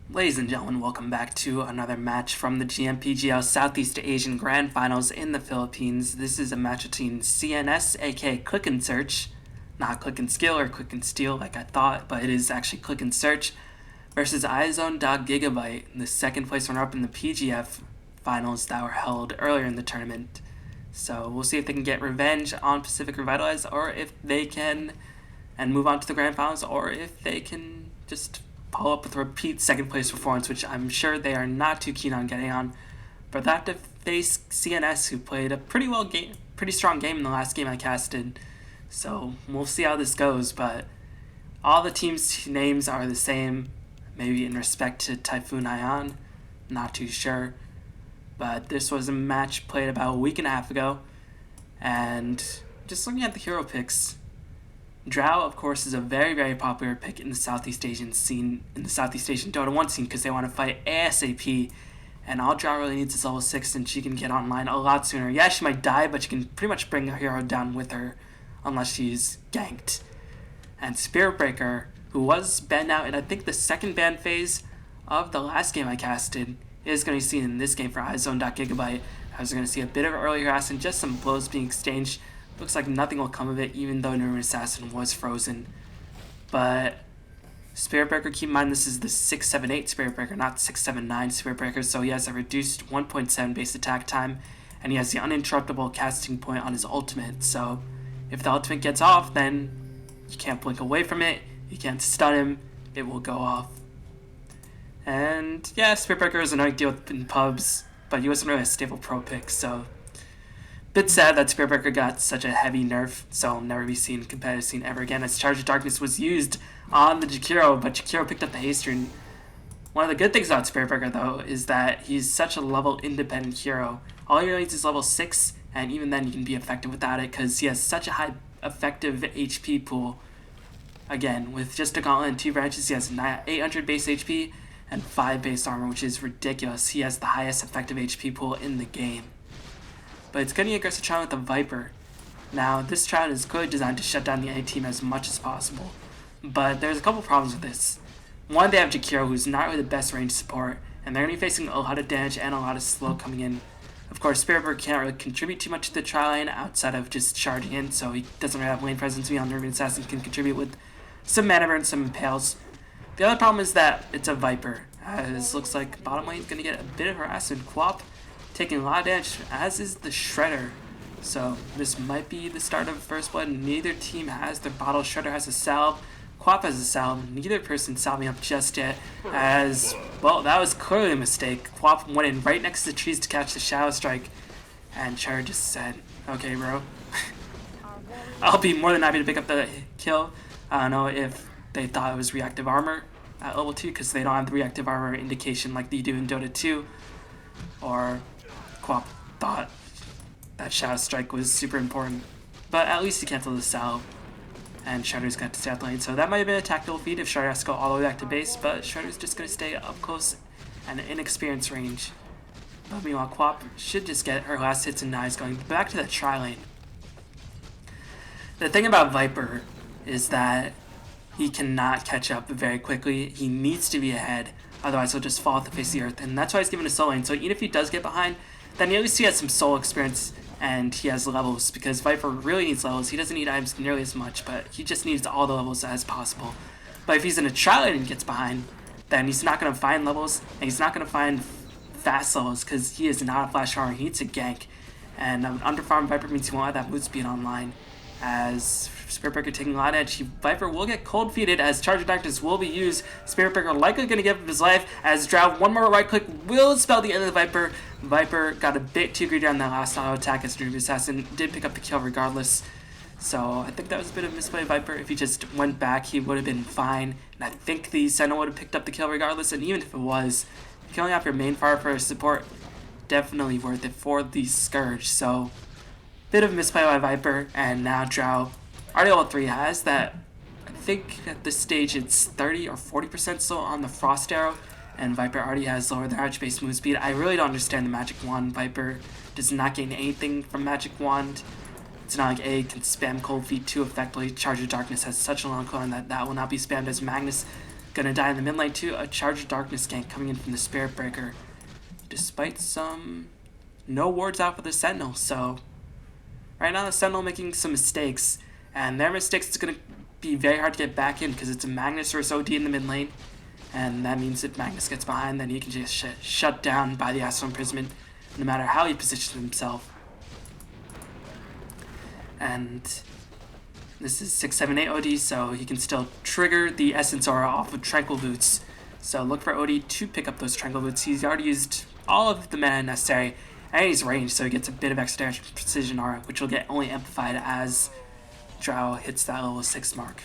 Ladies and gentlemen, welcome back to another match from the GMPGL Southeast Asian Grand Finals in the Philippines. This is a match between CnS, aka Click and Search, not Click and Skill or Click and Steal like I thought, but it is actually Click and Search, versus iZone.Gigabyte, the second place runner-up in the PGF finals that were held earlier in the tournament. So we'll see if they can get revenge on Pacific Revitalize, or if they can and move on to the Grand Finals, or if they can just follow up with a repeat second place performance, which I'm sure they are not too keen on getting on. But they have to face CnS, who played a pretty strong game in the last game I casted. So we'll see how this goes. But all the teams' names are the same, maybe in respect to Typhoon Ion, not too sure. But this was a match played about a week and a half ago, and just looking at the hero picks, Drow, of course, is a very, very popular pick in the Southeast Asian scene, in the Southeast Asian Dota 1 scene, because they want to fight ASAP, and all Drow really needs is level 6, and she can get online a lot sooner. Yeah, she might die, but she can pretty much bring her hero down with her, unless she's ganked. And Spirit Breaker, who was banned out in, I think, the second ban phase of the last game I casted, is going to be seen in this game for iZone.Gigabyte. I was going to see a bit of early harassment, just some blows being exchanged. Looks like nothing will come of it, even though Nervous Assassin was frozen. But Spirit Breaker, keep in mind this is the 678 Spirit Breaker, not 679 Spirit Breaker, so he has a reduced 1.7 base attack time, and he has the uninterruptible casting point on his ultimate. So if the ultimate gets off, then you can't blink away from it, you can't stun him, it will go off. And yeah, Spirit Breaker is annoying to deal with in pubs, but he wasn't really a stable pro pick, so bit sad that Spirit Breaker got such a heavy nerf, so he'll never be seen in competitive scene ever again, as Charge of Darkness was used on the Jakiro, but Jakiro picked up the haste rune. One of the good things about Spirit Breaker, though, is that he's such a level-independent hero. All he really needs is level 6, and even then he can be effective without it, because he has such a high effective HP pool. Again, with just a gauntlet and 2 branches, he has 800 base HP and 5 base armor, which is ridiculous. He has the highest effective HP pool in the game. But it's getting aggressive Tron with the Viper. Now, this Tron is clearly designed to shut down the A team as much as possible, but there's a couple problems with this. One, they have Jakiro, who's not really the best range support, and they're going to be facing a lot of damage and a lot of slow coming in. Of course, Spirit Breaker can't really contribute too much to the tri lane outside of just charging in, so he doesn't really have lane presence beyond Nervous Assassin can contribute with some mana burn, some impales. The other problem is that it's a Viper, as looks like bottom lane's going to get a bit of harassment. Quap taking a lot of damage, as is the Shredder. So this might be the start of First Blood. Neither team has their bottle. Shredder has a salve. Quap has a salve. Neither person salving up just yet, as, well, that was clearly a mistake. Quap went in right next to the trees to catch the Shadow Strike, and Shredder just said, okay, bro. I'll be more than happy to pick up the kill. I don't know if they thought it was reactive armor at level 2, because they don't have the reactive armor indication like they do in Dota 2, or Quap thought that Shadow Strike was super important. But at least he canceled the salve, and Shredder's got to stay out the lane. So that might have been a tactical feat if Shredder has to go all the way back to base, but Shredder's just going to stay up close and inexperienced range. But meanwhile, Quap should just get her last hits, and now he's going back to the tri lane. The thing about Viper is that he cannot catch up very quickly. He needs to be ahead, otherwise he'll just fall off the face of the earth, and that's why he's given a solo lane. So even if he does get behind, then at least he has some solo experience and he has levels, because Viper really needs levels. He doesn't need items nearly as much, but he just needs all the levels as possible. But if he's in a tri lane and gets behind, then he's not going to find levels, and he's not going to find fast levels, because he is not a flash farmer. He needs a gank, and underfarmed Viper means he won't have that move speed online, as Spirit Breaker taking a lot of edge. Viper will get cold feeded, as Charge of Darkness will be used. Spirit Breaker likely going to give up his life, as Drow, one more right click will spell the end of the Viper. Viper got a bit too greedy on that last auto attack, as Nervous Assassin did pick up the kill regardless. So I think that was a bit of a misplay of Viper. If he just went back, he would have been fine, and I think the Sentinel would have picked up the kill regardless. And even if it was, killing off your main fire for support, definitely worth it for the Scourge. So bit of a misplay by Viper, and now Drow already level 3 has that. I think at this stage it's 30 or 40% slow on the Frost Arrow, and Viper already has lower than average base move speed. I really don't understand the Magic Wand. Viper does not gain anything from Magic Wand. It's not like A can spam Cold Feet too effectively. Charge of Darkness has such a long cooldown that will not be spammed, as Magnus gonna die in the mid lane too. A Charge of Darkness gank coming in from the Spirit Breaker. Despite no wards out for the Sentinel, so right now the Sentinel making some mistakes, and their mistakes is gonna be very hard to get back in because it's a Magnus versus OD in the mid lane, and that means if Magnus gets behind, then he can just shut down by the Astral Imprisonment, no matter how he positions himself. And this is 678 OD, so he can still trigger the Essence Aura off of Tranquil Boots. So look for OD to pick up those Tranquil Boots. He's already used all of the mana necessary, and he's ranged, so he gets a bit of extra Precision Aura, which will get only amplified as Drow hits that level 6 mark.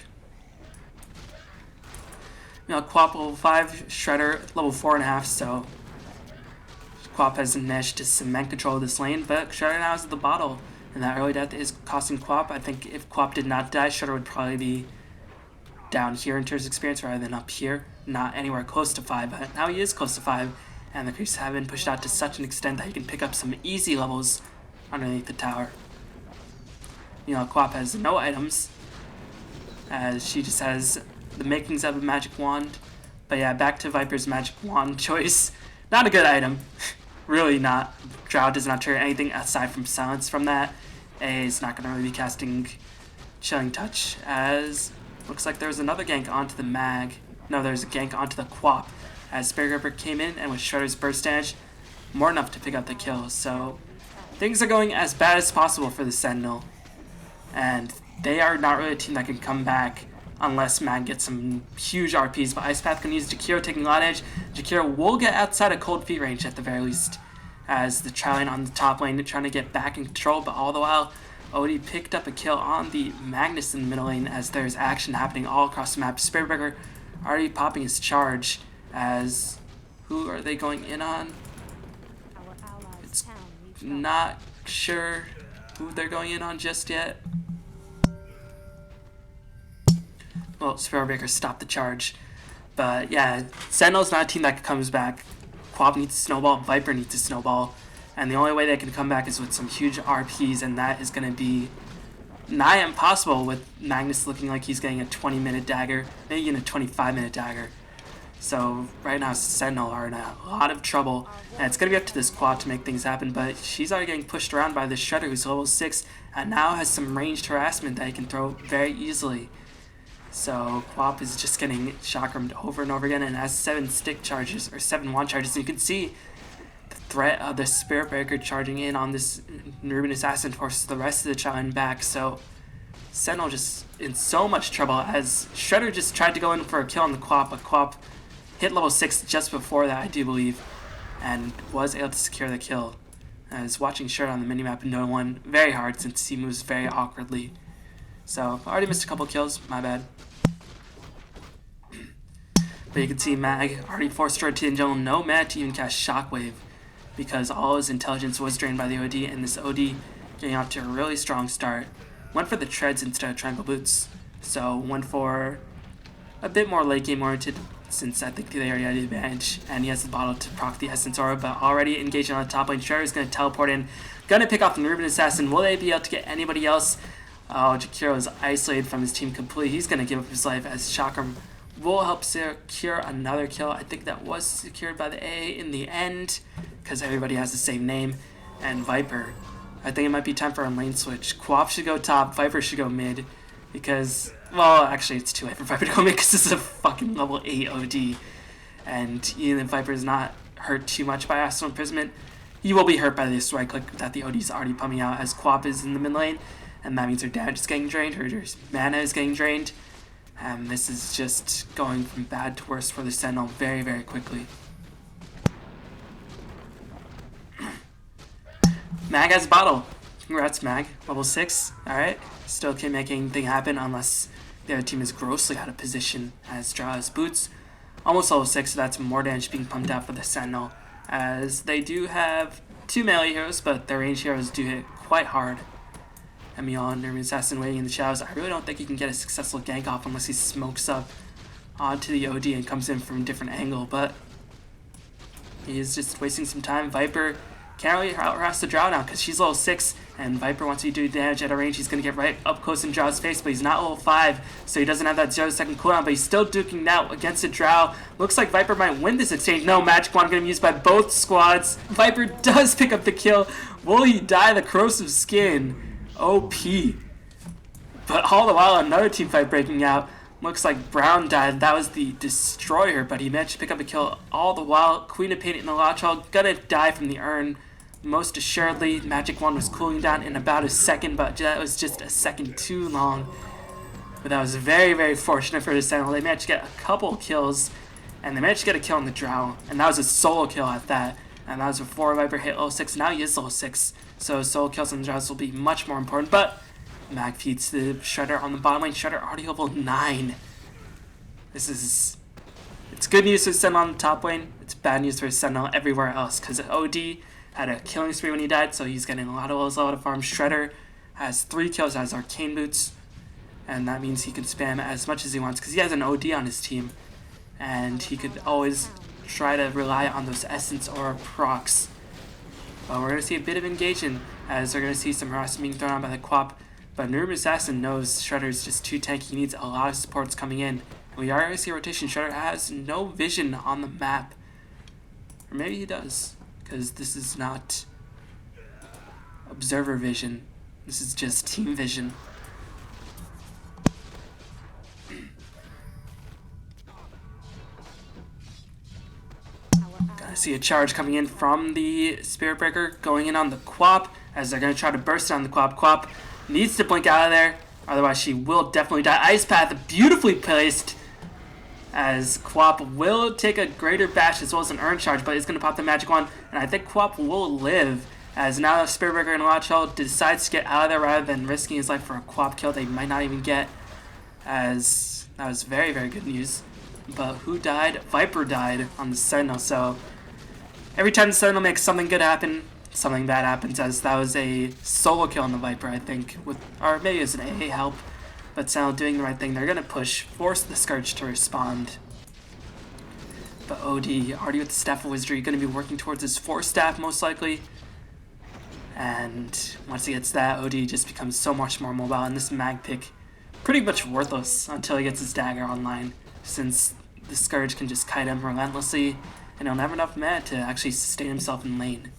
Quap level 5, Shredder level 4.5, so Quap has managed to cement control of this lane, but Shredder now is at the bottle, and that early death is costing Quap. I think if Quap did not die, Shredder would probably be down here in terms of experience rather than up here, not anywhere close to 5, but now he is close to 5, and the creeps have been pushed out to such an extent that he can pick up some easy levels underneath the tower. Quap has no items, as she just has the makings of a magic wand. But yeah, back to Viper's magic wand choice. Not a good item. Really not. Drow does not trigger anything aside from silence from that. A is not going to really be casting Chilling Touch, as looks like there's another gank onto the mag. No, there's a gank onto the Quap, as Spirit Gripper came in, and with Shredder's burst damage, more enough to pick up the kill. So things are going as bad as possible for the Sentinel, and they are not really a team that can come back unless Mag gets some huge RPs. But Ice Path can use Jakiro taking a lot of damage. Jakiro will get outside of Cold Feet range at the very least, as the Trine on the top lane trying to get back in control, but all the while Odie picked up a kill on the Magnus in the middle lane, as there's action happening all across the map. Spirit Breaker already popping his charge, as who are they going in on? It's not sure who they're going in on just yet. Well, Spirit Breaker stopped the charge. But yeah, Sentinel's not a team that comes back. Quap needs to snowball, Viper needs to snowball, and the only way they can come back is with some huge RPs, and that is going to be nigh impossible with Magnus looking like he's getting a 20-minute dagger, maybe even a 25-minute dagger. So right now Sentinel are in a lot of trouble, and it's going to be up to this Quap to make things happen, but she's already getting pushed around by this Shredder, who's level 6, and now has some ranged harassment that he can throw very easily. So Quap is just getting chakrammed over and over again, and has 7 stick charges, or 7 wand charges. And you can see the threat of the Spirit Breaker charging in on this Nerubian Assassin forces the rest of the challenge back. So Sentinel just in so much trouble, as Shredder just tried to go in for a kill on the Quap, but Quap hit level 6 just before that, I do believe, and was able to secure the kill. I was watching Shredder on the minimap in Dota 1 very hard, since he moves very awkwardly. So, already missed a couple kills, my bad. But you can see Mag already forced her to in general, no mana to even cast Shockwave, because all his intelligence was drained by the OD, and this OD getting off to a really strong start. Went for the treads instead of Tranquil Boots, so went for a bit more late game oriented, since I think they already had the advantage, and he has the bottle to proc the Essence Aura, but already engaging on the top lane. Shredder is going to teleport in, going to pick off the Nerubian Assassin. Will they be able to get anybody else? Oh, Jakiro is isolated from his team completely. He's going to give up his life, as Chakram will help secure another kill. I think that was secured by the A in the end, because everybody has the same name. And Viper, I think it might be time for a lane switch. Quap should go top, Viper should go mid, because, well, actually it's too late for Viper to go mid, because this is a fucking level 8 OD. And even if Viper is not hurt too much by Astral Imprisonment, he will be hurt by this right click that the OD is already pumping out, as Quap is in the mid lane, and that means her damage is getting drained, her mana is getting drained, and this is just going from bad to worse for the Sentinel very, very quickly. Mag has a bottle. Congrats, Mag. Level 6. Alright. Still can't make anything happen unless the other team is grossly out of position, as Drow has boots. Almost level 6, so that's more damage being pumped out for the Sentinel, as they do have 2 melee heroes, but their range heroes do hit quite hard. Emion, Nerubian Assassin waiting in the shadows. I really don't think he can get a successful gank off unless he smokes up onto the OD and comes in from a different angle, but he is just wasting some time. Viper can't really harass the Drow now, because she's level 6, And Viper, once he do damage at a range, he's going to get right up close in Drow's face, but he's not level 5, so he doesn't have that 0-second cooldown, but he's still duking out against a Drow. Looks like Viper might win this exchange. No, Magic Wand going to be used by both squads. Viper does pick up the kill. Will he die the corrosive skin? OP. But all the while, another team fight breaking out. Looks like Brown died. That was the Destroyer, but he managed to pick up a kill all the while. Queen of Pain and the Lotchall gonna die from the urn. Most assuredly, Magic Wand was cooling down in about a second, but that was just a second too long. But that was very, very fortunate for the Sentinel. They managed to get a couple kills, and they managed to get a kill on the Drow, and that was a solo kill at that. And that was before Viper hit level 6. Now he is level 6, so solo kills on the Drows will be much more important. But Mag feeds the Shredder on the bottom lane. Shredder already level 9. It's good news for Sentinel on the top lane. It's bad news for Sentinel everywhere else, because OD had a killing spree when he died, so he's getting a lot of levels out of farm. Shredder has 3 kills, has Arcane Boots, and that means he can spam as much as he wants, because he has an OD on his team, and he could always try to rely on those Essence or procs. But we're going to see a bit of engagement, as we're going to see some harassment being thrown on by the Quap, but Noob Assassin knows Shredder's just too tanky. He needs a lot of supports coming in. And we are going to see a rotation. Shredder has no vision on the map. Or maybe he does, because this is not observer vision. This is just team vision. Gotta see a charge coming in from the Spirit Breaker, going in on the Quap, as they're going to try to burst on the Quap. Quap needs to blink out of there, otherwise she will definitely die. Ice Path beautifully placed, as Quap will take a greater bash as well as an urn charge, but he's going to pop the Magic Wand, and I think Quap will live, as now Spirit Breaker and Lotchall decides to get out of there rather than risking his life for a Quap kill they might not even get, as that was very, very good news. But who died? Viper died on the Sentinel, so every time the Sentinel makes something good happen, something bad happens, as that was a solo kill on the Viper, I think, or maybe it was an AA help. But Sentinel doing the right thing. They're going to push, force the Scourge to respond. But OD, already with the Staff of Wizardry, going to be working towards his 4 staff most likely. And once he gets that, OD just becomes so much more mobile. And this mag pick, pretty much worthless until he gets his dagger online, since the Scourge can just kite him relentlessly, and he'll never have enough mana to actually sustain himself in lane.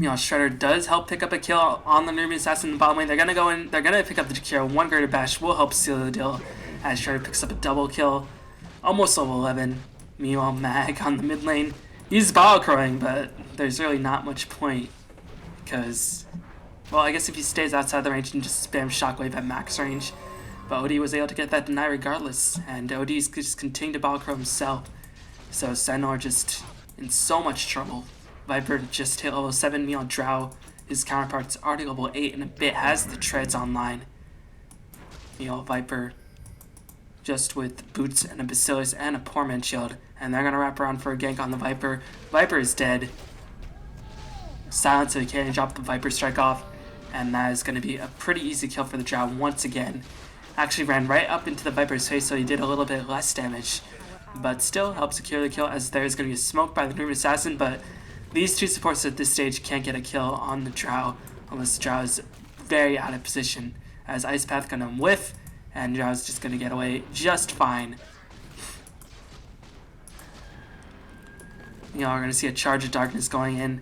You know, Shredder does help pick up a kill on the Nubian Assassin in the bottom lane. They're going to go in, they're going to pick up the Jakiro. 1 greater bash will help seal the deal, as Shredder picks up a double kill, almost level 11. Meanwhile, Mag on the mid lane, he's bottle crowing, but there's really not much point, because, well, I guess if he stays outside the range and just spam Shockwave at max range, but OD was able to get that deny regardless, and OD's just continuing to bottle crow himself, so Sentinel are just in so much trouble. Viper just hit level 7, meanwhile Drow, his counterpart's already level 8 and a bit, has the treads online. Meanwhile Viper just with boots and a Basilius and a Poor Man's Shield, and they're going to wrap around for a gank on the Viper. Viper is dead. Silence so he can't drop the Viper strike off, and that is going to be a pretty easy kill for the Drow once again. Actually ran right up into the Viper's face, so he did a little bit less damage, but still helped secure the kill, as there is going to be a smoke by the Nubian Assassin, but these two supports at this stage can't get a kill on the Drow unless the Drow is very out of position, as Ice Path gonna whiff, and Drow's just gonna get away just fine. You know, we're gonna see a charge of darkness going in.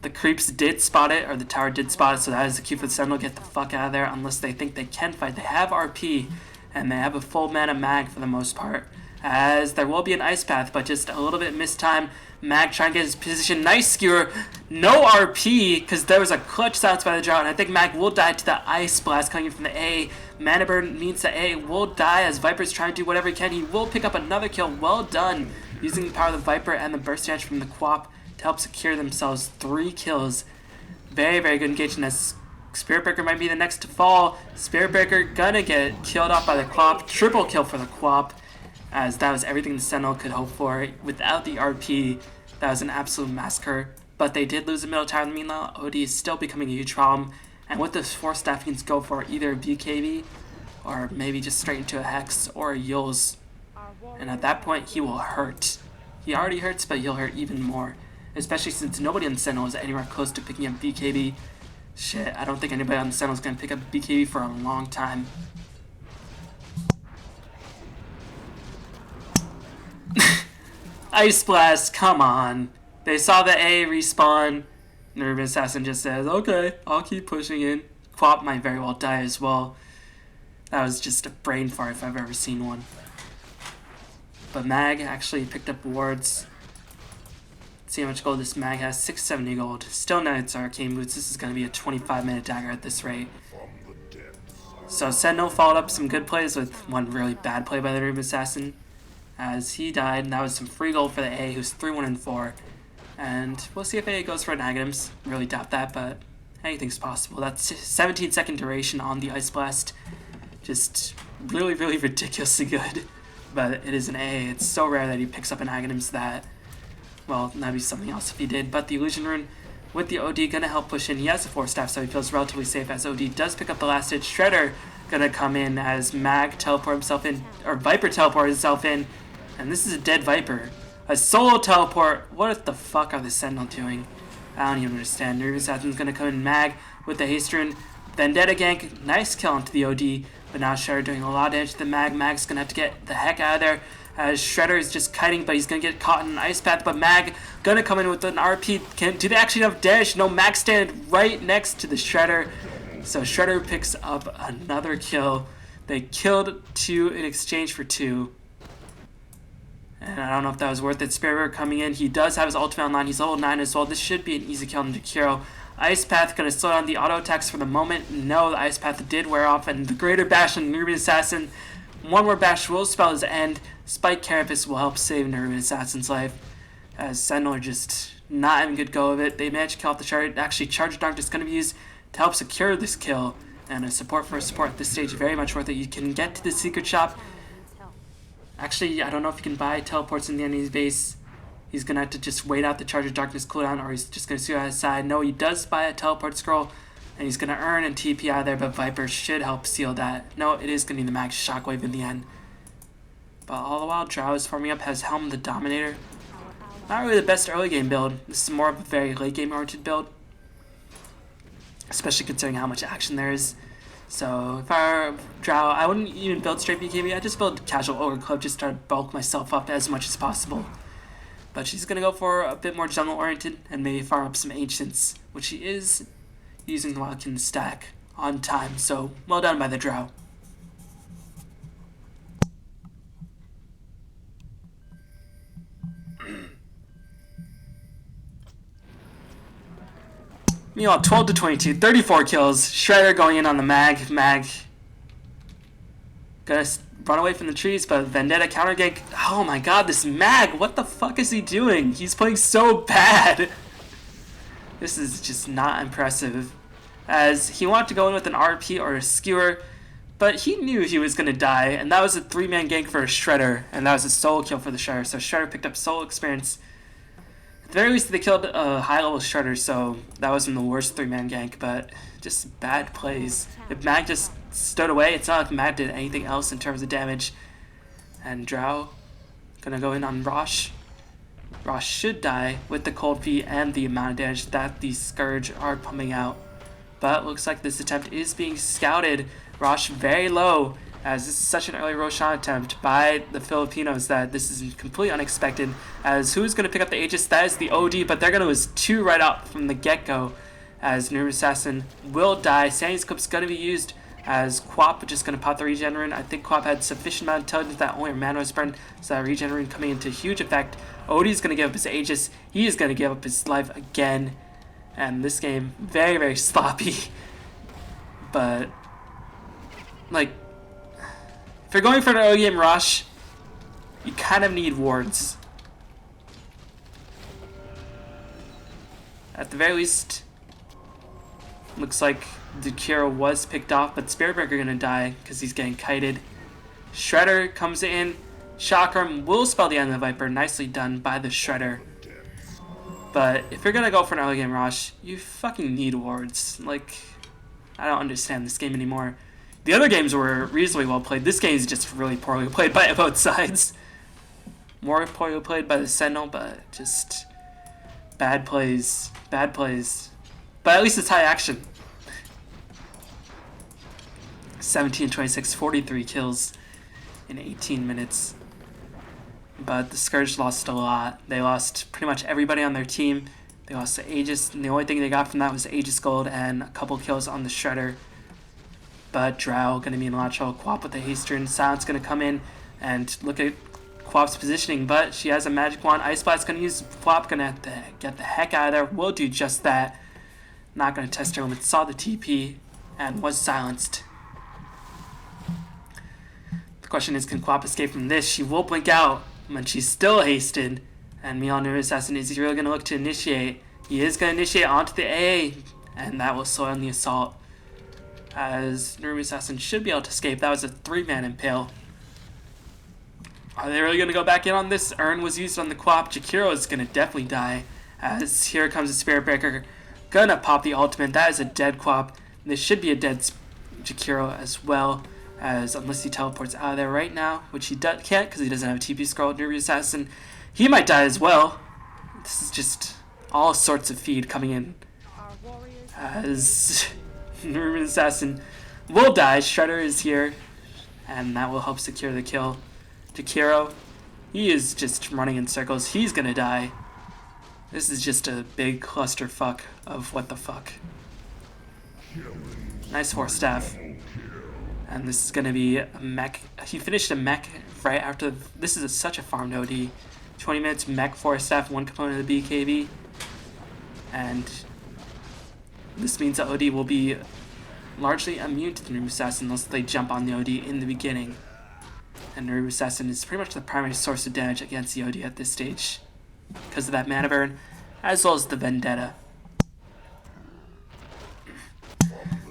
The creeps did spot it, or the tower did spot it, so that is the cue for the Sentinel. Get the fuck out of there unless they think they can fight. They have RP, and they have a full mana mag for the most part, as there will be an Ice Path, but just a little bit mistime. Mag trying to get his position. Nice skewer. No RP, because there was a clutch silence by the Drow, and I think Mag will die to the Ice Blast coming in from the A. Mana Burn means the A will die, as Viper's trying to do whatever he can. He will pick up another kill. Well done, using the power of the Viper and the Burst Damage from the Quap to help secure themselves 3 kills. Very, very good engagement, as Spirit Breaker might be the next to fall. Spirit Breaker gonna get killed off by the Quap. Triple kill for the Quap, as that was everything the Sentinel could hope for. Without the RP, that was an absolute massacre. But they did lose the middle tower. Meanwhile, OD is still becoming a huge problem. And with this 4 staff, he can go for either a BKB, or maybe just straight into a Hex or a Yules. And at that point, he will hurt. He already hurts, but he'll hurt even more. Especially since nobody on the Sentinel is anywhere close to picking up BKB. Shit, I don't think anybody on the Sentinel is going to pick up BKB for a long time. Ice Blast, come on. They saw the A respawn. Nerve Assassin just says, okay, I'll keep pushing in. Quap might very well die as well. That was just a brain fart if I've ever seen one. But Mag actually picked up wards. Let's see how much gold this Mag has. 670 gold. Still no, it's arcane boots. This is going to be a 25-minute dagger at this rate. So Sentinel followed up some good plays with one really bad play by the Nerve Assassin. As he died, and that was some free gold for the A, who's 3-1-4. And we'll see if A goes for negatives. Really doubt that, but anything's possible. That's 17-second duration on the Ice Blast. Just really, really ridiculously good. But it is an A. It's so rare that he picks up an Aghanims that, well, that'd be something else if he did. But the Illusion Rune with the OD gonna help push in. He has a 4-staff, so he feels relatively safe as OD does pick up the last hit. Shredder gonna come in as Mag teleport himself in, or Viper teleport himself in. And this is a dead Viper. A solo teleport. What the fuck are the Sentinel doing? I don't even understand. Nerve Assassin's gonna come in. Mag with the haste rune. Vendetta gank. Nice kill onto the OD. But now Shredder doing a lot of damage to the Mag. Mag's gonna have to get the heck out of there. As Shredder is just kiting, but he's gonna get caught in an ice path. But Mag gonna come in with an RP. Do they actually have dash? No, Mag standing right next to the Shredder. So Shredder picks up another kill. They killed 2 in exchange for 2. And I don't know if that was worth it. Spirit coming in. He does have his ultimate online. He's level 9 as well. This should be an easy kill on Jakiro. Ice Path going to slow down the auto attacks for the moment. No, the Ice Path did wear off. And the Greater Bash on Nerve Assassin. One more Bash will spell his end. Spike Carapace will help save Nerve Assassin's life. As Sentinel are just not having a good go of it. They managed to kill off the Shard. Actually, Charge of Darkness is going to be used to help secure this kill. And a support for a support at this stage, very much worth it. You can get to the secret shop. Actually, I don't know if you can buy teleports in the enemy's base. He's going to have to just wait out the Charge of Darkness cooldown, or he's just going to see on his side. No, he does buy a teleport scroll, and he's going to earn and TP out of there, but Viper should help seal that. No, it is going to be the max shockwave in the end. But all the while, Drow is forming up, has Helm the Dominator. Not really the best early game build. This is more of a very late game oriented build. Especially considering how much action there is. So if I were Drow, I wouldn't even build straight BKB. I'd just build casual Ogre Club, just try to bulk myself up as much as possible. But she's going to go for a bit more jungle oriented and maybe fire up some Ancients, which she is using the Wildkin stack on time. So well done by the Drow. Meanwhile, 12 to 22, 34 kills. Shredder going in on the Mag. Mag gonna run away from the trees, but Vendetta counter gank. Oh my god, this Mag, what the fuck is he doing? He's playing so bad. This is just not impressive. As he wanted to go in with an RP or a skewer, but he knew he was gonna die, and that was a 3-man gank for a Shredder, and that was a solo kill for the Shredder. So Shredder picked up solo experience. At the very least, they killed a high-level Shredder, so that wasn't the worst 3-man gank, but just bad plays. If Mag just stood away, it's not like Mag did anything else in terms of damage. And Drow gonna go in on Rosh. Rosh should die with the cold feet and the amount of damage that the Scourge are pumping out. But looks like this attempt is being scouted. Rosh very low, as this is such an early Roshan attempt by the Filipinos that this is completely unexpected. As who's going to pick up the Aegis? That is the OD, but they're going to lose 2 right out from the get-go. As Nerve Assassin will die. Sandy's Clip's going to be used as Quap just going to pop the regen rune. I think Quap had sufficient amount of intelligence that only her mana was burned, so that regen rune coming into huge effect. OD is going to give up his Aegis. He is going to give up his life again. And this game, very, very sloppy. But, like, if you're going for an early game rush, you kind of need wards. At the very least, looks like Dukiro was picked off, but Spiritbreaker gonna die because he's getting kited. Shredder comes in. Chakram will spell the end of the Viper. Nicely done by the Shredder. But if you're gonna go for an early game rush, you fucking need wards. Like, I don't understand this game anymore. The other games were reasonably well played. This game is just really poorly played by both sides. More poorly played by the Sentinel, but just bad plays. Bad plays. But at least it's high action. 17-26, 43 kills in 18 minutes. But the Scourge lost a lot. They lost pretty much everybody on their team. They lost the Aegis, and the only thing they got from that was Aegis Gold and a couple kills on the Shredder. But Drow going to be in a lot of trouble. Quap with the Haster, Silence going to come in and look at Quap's positioning, but she has a magic wand. Ice Blast going to use Quap, going to have to get the heck out of there. Will do just that. Not going to test her limit. Saw the TP and was silenced. The question is, can Quap escape from this? She will blink out, but she's still hasted. And Meow New Assassin, is he really going to look to initiate? He is going to initiate onto the AA, and that will slow down the assault. As Nervy Assassin should be able to escape. That was a 3-man impale. Are they really going to go back in on this? Urn was used on the Quap. Jakiro is going to definitely die. As here comes the Spirit Breaker. Gonna pop the ultimate. That is a dead Quap. This should be a dead Jakiro as well. As unless he teleports out of there right now, which he can't because he doesn't have a TP scroll. Nervy Assassin, he might die as well. This is just all sorts of feed coming in. As Nervy Assassin will die. Shredder is here, and that will help secure the kill. Jakiro, he is just running in circles. He's gonna die. This is just a big clusterfuck of what the fuck. Nice horse staff. And this is gonna be a mech. He finished a mech right after. This is such a farmed OD. 20 minutes mech force staff, 1 component of the BKB. And this means that OD will be largely immune to the Nervy Assassin unless they jump on the OD in the beginning. And Nervy Assassin is pretty much the primary source of damage against the OD at this stage because of that mana burn, as well as the Vendetta.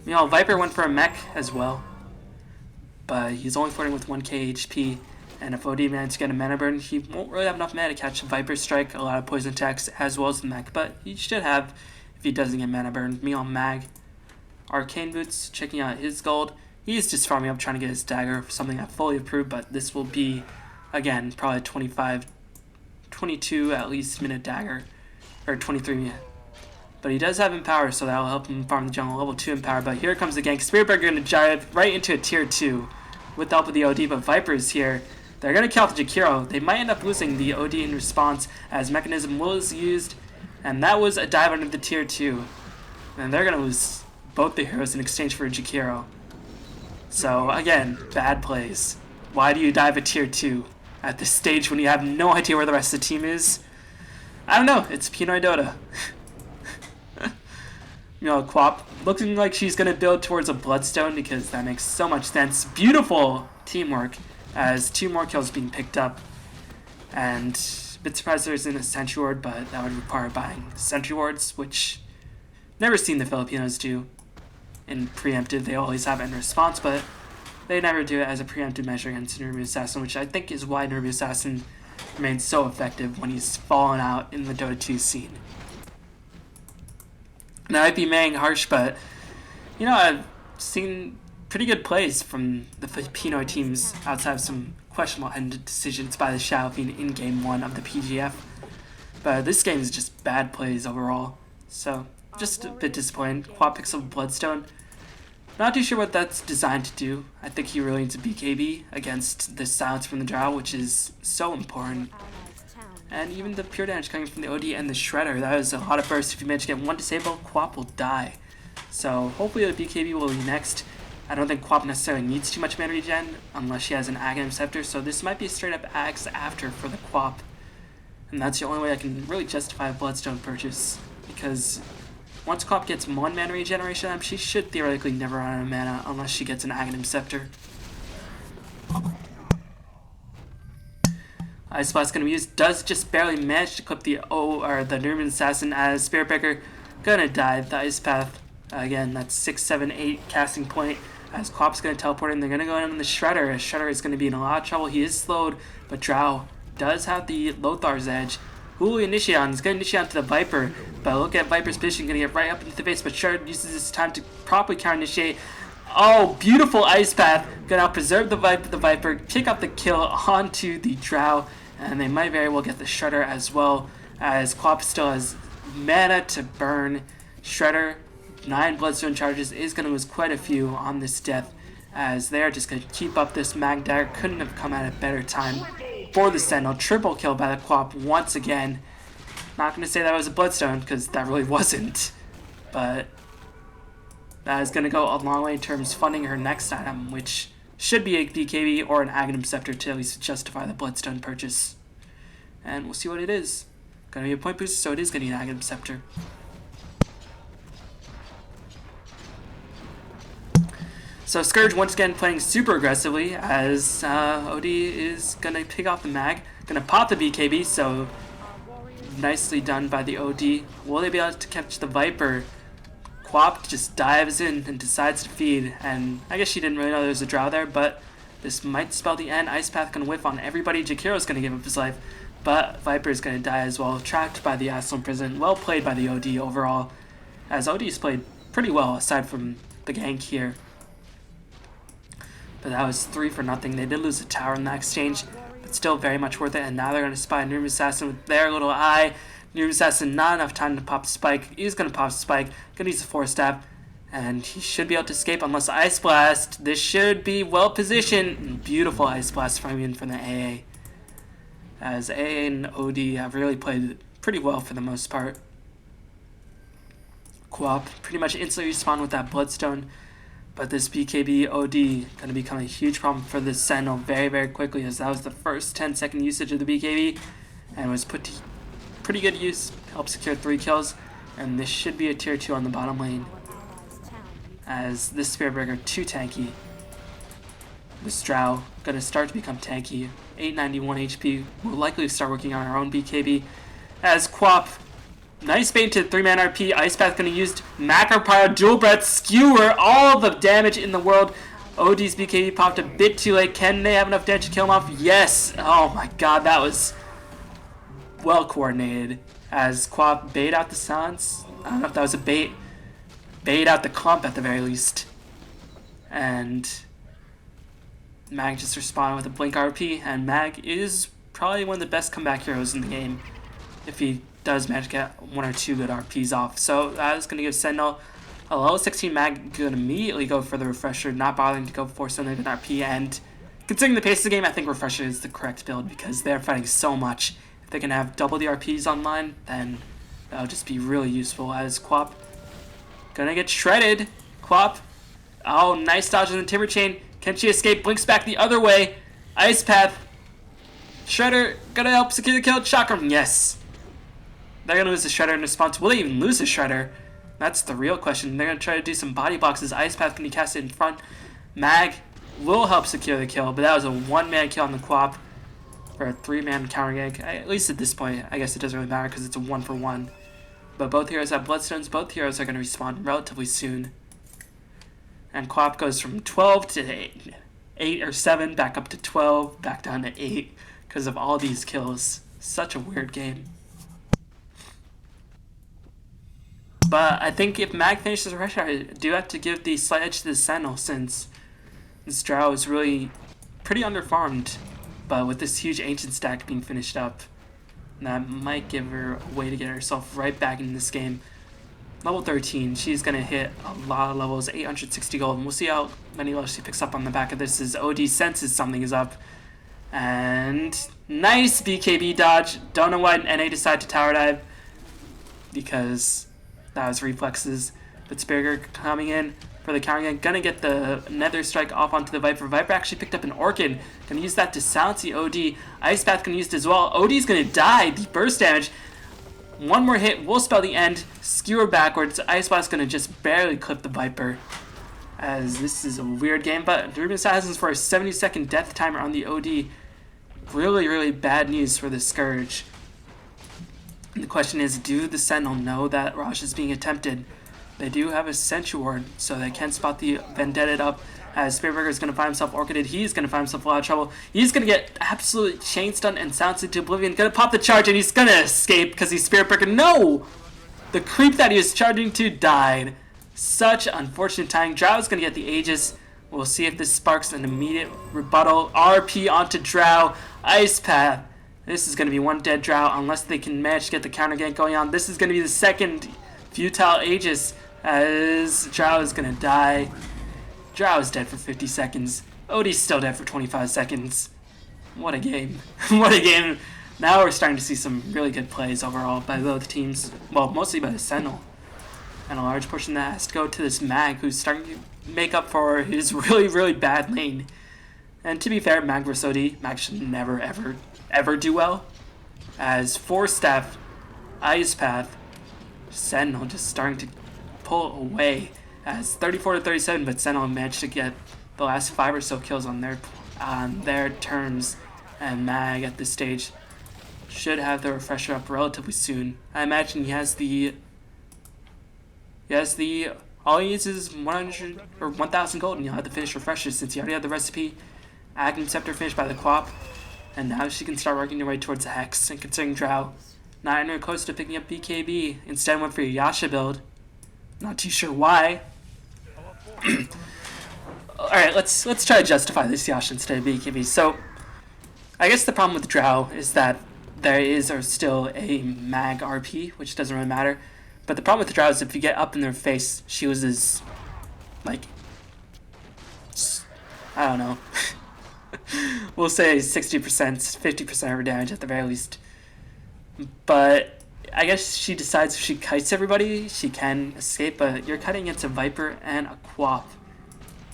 Meanwhile, Viper went for a mech as well, but he's only flirting with 1k HP, and if OD manages to get a mana burn, he won't really have enough mana to catch Viper Strike, a lot of poison attacks, as well as the mech, but he should have if he doesn't get mana burn. Meanwhile, Mag, Arcane Boots, checking out his gold. He's just farming up, trying to get his dagger, something I fully approve, but this will be, again, probably 22 at least minute dagger, or 23 minute. But he does have Empower, so that will help him farm the jungle, level 2 Empower. But here comes the gank. Spirit Breaker going to dive right into a tier 2 with the help of the OD, but Viper is here. They're going to kill off the Jakiro. They might end up losing the OD in response as Mechanism was used, and that was a dive under the tier 2. And they're going to lose both the heroes in exchange for a Jakiro. So, again, bad plays. Why do you dive a tier 2 at this stage when you have no idea where the rest of the team is? I don't know. It's Pinoy Dota. You know, Quap looking like she's going to build towards a Bloodstone because that makes so much sense. Beautiful teamwork as 2 more kills being picked up. And a bit surprised there isn't a Sentry Ward, but that would require buying Sentry Wards, which never seen the Filipinos do. In preemptive, they always have it in response, but they never do it as a preemptive measure against Nervy Assassin, which I think is why Nervy Assassin remains so effective when he's fallen out in the Dota 2 scene. Now, I'd be maying harsh, but, you know, I've seen pretty good plays from the Pinoy teams outside of some questionable end decisions by the Shadow Fiend in Game 1 of the PGF. But this game is just bad plays overall, so just a bit disappointed. Quap picks up Bloodstone. Not too sure what that's designed to do. I think he really needs a BKB against the silence from the Drow, which is so important. And even the pure damage coming from the OD and the Shredder, that is a lot of burst. If you manage to get 1 disable, Quap will die. So hopefully the BKB will be next. I don't think Quap necessarily needs too much mana regen unless she has an Aghanim Scepter, so this might be a straight up Axe after for the Quap. And that's the only way I can really justify a Bloodstone purchase, because once Quap gets 1 mana regeneration, she should theoretically never run out of mana unless she gets an Aghanim Scepter. Ice Blast going to be used, does just barely manage to clip the Nervy Assassin as Spirit Breaker. Gonna die. The Ice Path, again, that's 6, 7, 8 casting point as Quap's going to teleport in. They're going to go in on the Shredder. Shredder is going to be in a lot of trouble. He is slowed, but Drow does have the Lothar's Edge. Who will he initiate on? He's going to initiate onto the Viper, but look at Viper's position, going to get right up into the face, but Shredder uses this time to properly counter-initiate. Oh, beautiful Ice Path. Gonna preserve the Viper, pick up the kill onto the Drow, And they might very well get the Shredder as well, as Quap still has mana to burn. Shredder, 9 Bloodstone charges, is going to lose quite a few on this death, as they're just going to keep up this Mag Dagger. Couldn't have come at a better time for the Sentinel. Triple kill by the Quap once again. Not going to say that was a Bloodstone, because that really wasn't. But that is going to go a long way in terms of funding her next item, which should be a BKB or an Aghanim Scepter to at least justify the Bloodstone purchase. And we'll see what it is. Going to be a point boost, so it is going to be an Aghanim Scepter. So Scourge once again playing super aggressively, as OD is going to pick off the mag. Going to pop the BKB, so nicely done by the OD. Will they be able to catch the Viper? Quap just dives in and decides to feed, and I guess she didn't really know there was a drow there, but this might spell the end. Ice Path going to whiff on everybody. Jakiro's going to give up his life, but Viper is going to die as well, trapped by the Aslan Prison. Well played by the OD overall, as OD's played pretty well aside from the gank here. But that was 3 for nothing. They did lose a tower in that exchange, but still very much worth it. And now they're going to spy Noob Assassin with their little eye. Noob Assassin, not enough time to pop Spike. He's going to pop Spike. Going to use the Force Staff. And he should be able to escape unless Ice Blast. This should be well positioned. Beautiful Ice Blast from the AA. As AA and OD have really played pretty well for the most part. Quap pretty much instantly respawn with that Bloodstone. But this BKB OD going to become a huge problem for this Sentinel very, very quickly, as that was the first 10-second usage of the BKB and was put to pretty good use. Helped secure 3 kills, and this should be a tier 2 on the bottom lane, as this Spirit Breaker too tanky. This Drow going to start to become tanky. 891 HP. We'll likely start working on our own BKB, as Quap, nice bait into 3-man RP. Ice Path going to use Macro Pyro, Dual Breath, Skewer, all the damage in the world. OD's BKB popped a bit too late. Can they have enough damage to kill him off? Yes! Oh my god, that was well coordinated. As Quap bait out the silence. I don't know if that was a bait. Bait out the clump at the very least. And Mag just responded with a Blink RP, and Mag is probably one of the best comeback heroes in the game if he does manage to get 1 or 2 good RPs off. So that is going to give Sentinel a level 16 Mag. Going to immediately go for the Refresher, not bothering to go for something with an RP. And considering the pace of the game, I think Refresher is the correct build, because they're fighting so much. If they can have double the RPs online, then that'll just be really useful. As Quap gonna get shredded. Quap, oh, nice dodge on the Timber Chain. Can she escape? Blinks back the other way. Ice Path. Shredder gonna help secure the kill. Chakram, yes. They're going to lose the Shredder in response. Will they even lose the Shredder? That's the real question. They're going to try to do some body boxes. Ice Path can be casted in front. Mag will help secure the kill, but that was a 1-man kill on the Quap for a 3-man counter gank. At least at this point, I guess it doesn't really matter because it's a 1-for-1. But both heroes have Bloodstones. Both heroes are going to respawn relatively soon. And Quap goes from 12 to 8 or 7, back up to 12, back down to 8 because of all these kills. Such a weird game. But I think if Mag finishes the rush, I do have to give the slight edge to the Sentinel, since this Drow is really pretty underfarmed. But with this huge Ancient stack being finished up, that might give her a way to get herself right back in this game. Level 13, she's going to hit a lot of levels, 860 gold, and we'll see how many levels she picks up on the back of this as OD senses something is up. And nice BKB dodge. Don't know why NA decided to tower dive, because that was reflexes. But Spearger coming in for the counter gank. Gonna get the Nether Strike off onto the Viper. Viper actually picked up an Orchid. Gonna use that to silence the OD. Ice Path gonna use it as well. OD's gonna die. The burst damage. 1 more hit will spell the end. Skewer backwards. Ice Blast gonna just barely clip the Viper, as this is a weird game. But Ruben Assassins for a 70-second death timer on the OD. Really, really bad news for the Scourge. And the question is, do the Sentinel know that Raj is being attempted? They do have a Sentry Ward, so they can spot the Vendetta up, as Spearburger is going to find himself Orchided. He's going to find himself a lot of trouble. He's going to get absolutely chain stunned and silenced into oblivion. Going to pop the charge, and he's going to escape because he's Spearburger. No! The creep that he was charging to died. Such unfortunate timing. Drow is going to get the Aegis. We'll see if this sparks an immediate rebuttal. RP onto Drow. Ice Path. This is going to be one dead Drow unless they can manage to get the counter gank going on. This is going to be the second futile Aegis as Drow is going to die. Drow is dead for 50 seconds. Odie's still dead for 25 seconds. What a game. What a game. Now we're starting to see some really good plays overall by both teams. Well, mostly by the Sentinel. And a large portion that has to go to this Mag, who's starting to make up for his really, really bad lane. And to be fair, Mag vs OD, Mag should never, ever do well. As Force Staff, Ice Path, Sentinel just starting to pull away. As 34-37, but Sentinel managed to get the last 5 or so kills on their terms. And Mag at this stage should have the refresher up relatively soon. I imagine he has the all he needs is 100 or 1,000 gold, and he'll have the finish refresher since he already had the recipe. Aghanim Scepter finished by the Quap, and now she can start working her way towards the Hex. And considering Drow not anywhere close to picking up BKB, instead went for your Yasha build. Not too sure why. Alright, let's try to justify this Yasha instead of BKB. So, I guess the problem with Drow is that there is or still a Mag RP, which doesn't really matter. But the problem with the Drow is if you get up in their face, she uses, like, I don't know. We'll say 60%, 50% of her damage at the very least. But I guess she decides if she kites everybody, she can escape. But you're cutting against a Viper and a Quap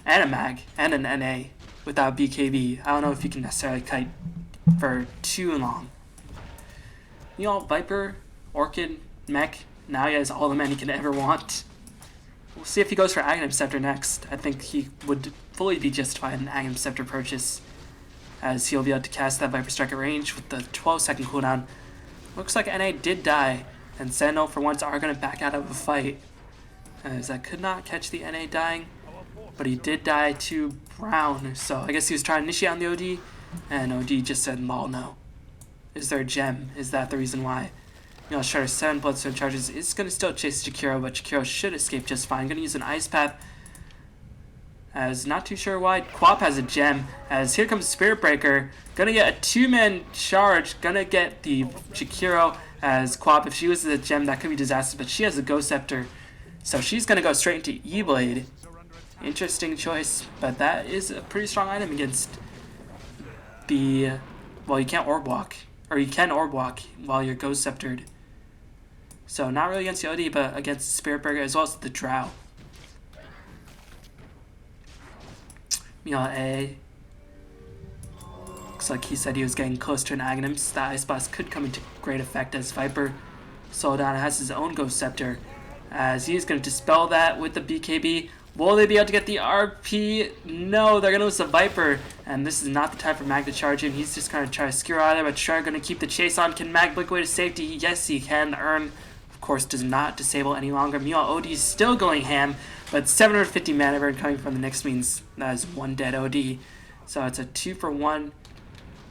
and a Mag and an NA without BKB. I don't know if you can necessarily kite for too long. You know, Viper, Orchid, Mech, now he has all the men he can ever want. We'll see if he goes for Aghanim Scepter next. I think he would fully be justified in Aghanim Scepter purchase, as he'll be able to cast that Viper Strike at range with the 12-second cooldown. Looks like NA did die, and Sentinel for once are going to back out of a fight, as I could not catch the NA dying, but he did die to Brown, so I guess he was trying to initiate on the OD, and OD just said, lol, no. Is there a gem? Is that the reason why? You know, Shredder 7 Bloodstone charges is going to still chase Jakiro, but Jakiro should escape just fine. Going to use an Ice Path, as not too sure why. Quap has a gem, as here comes Spirit Breaker. Going to get a 2-man charge. Going to get the Jakiro, as Quap, if she uses a gem, that could be disaster, but she has a Ghost Scepter, so she's going to go straight into E-Blade. Interesting choice, but that is a pretty strong item against the... Well, you can't Orb Walk, or you can Orb Walk while you're Ghost Sceptered. So not really against the OD, but against Spirit Breaker as well as the Drow. Meanwhile, A. Looks like he said he was getting close to an Aghanim. So that Ice Blast could come into great effect as Viper Soldan has his own Ghost Scepter, as he's going to dispel that with the BKB. Will they be able to get the RP? No, they're going to lose the Viper, and this is not the time for Mag to charge in. He's just going to try to skewer out of there, but Shredder going to keep the chase on. Can Mag blink away to safety? Yes, he can. The Urn, of course, does not disable any longer. Meanwhile, OD is still going ham, but 750 mana burn coming from the Nyx means that is one dead OD. So it's a 2-for-1,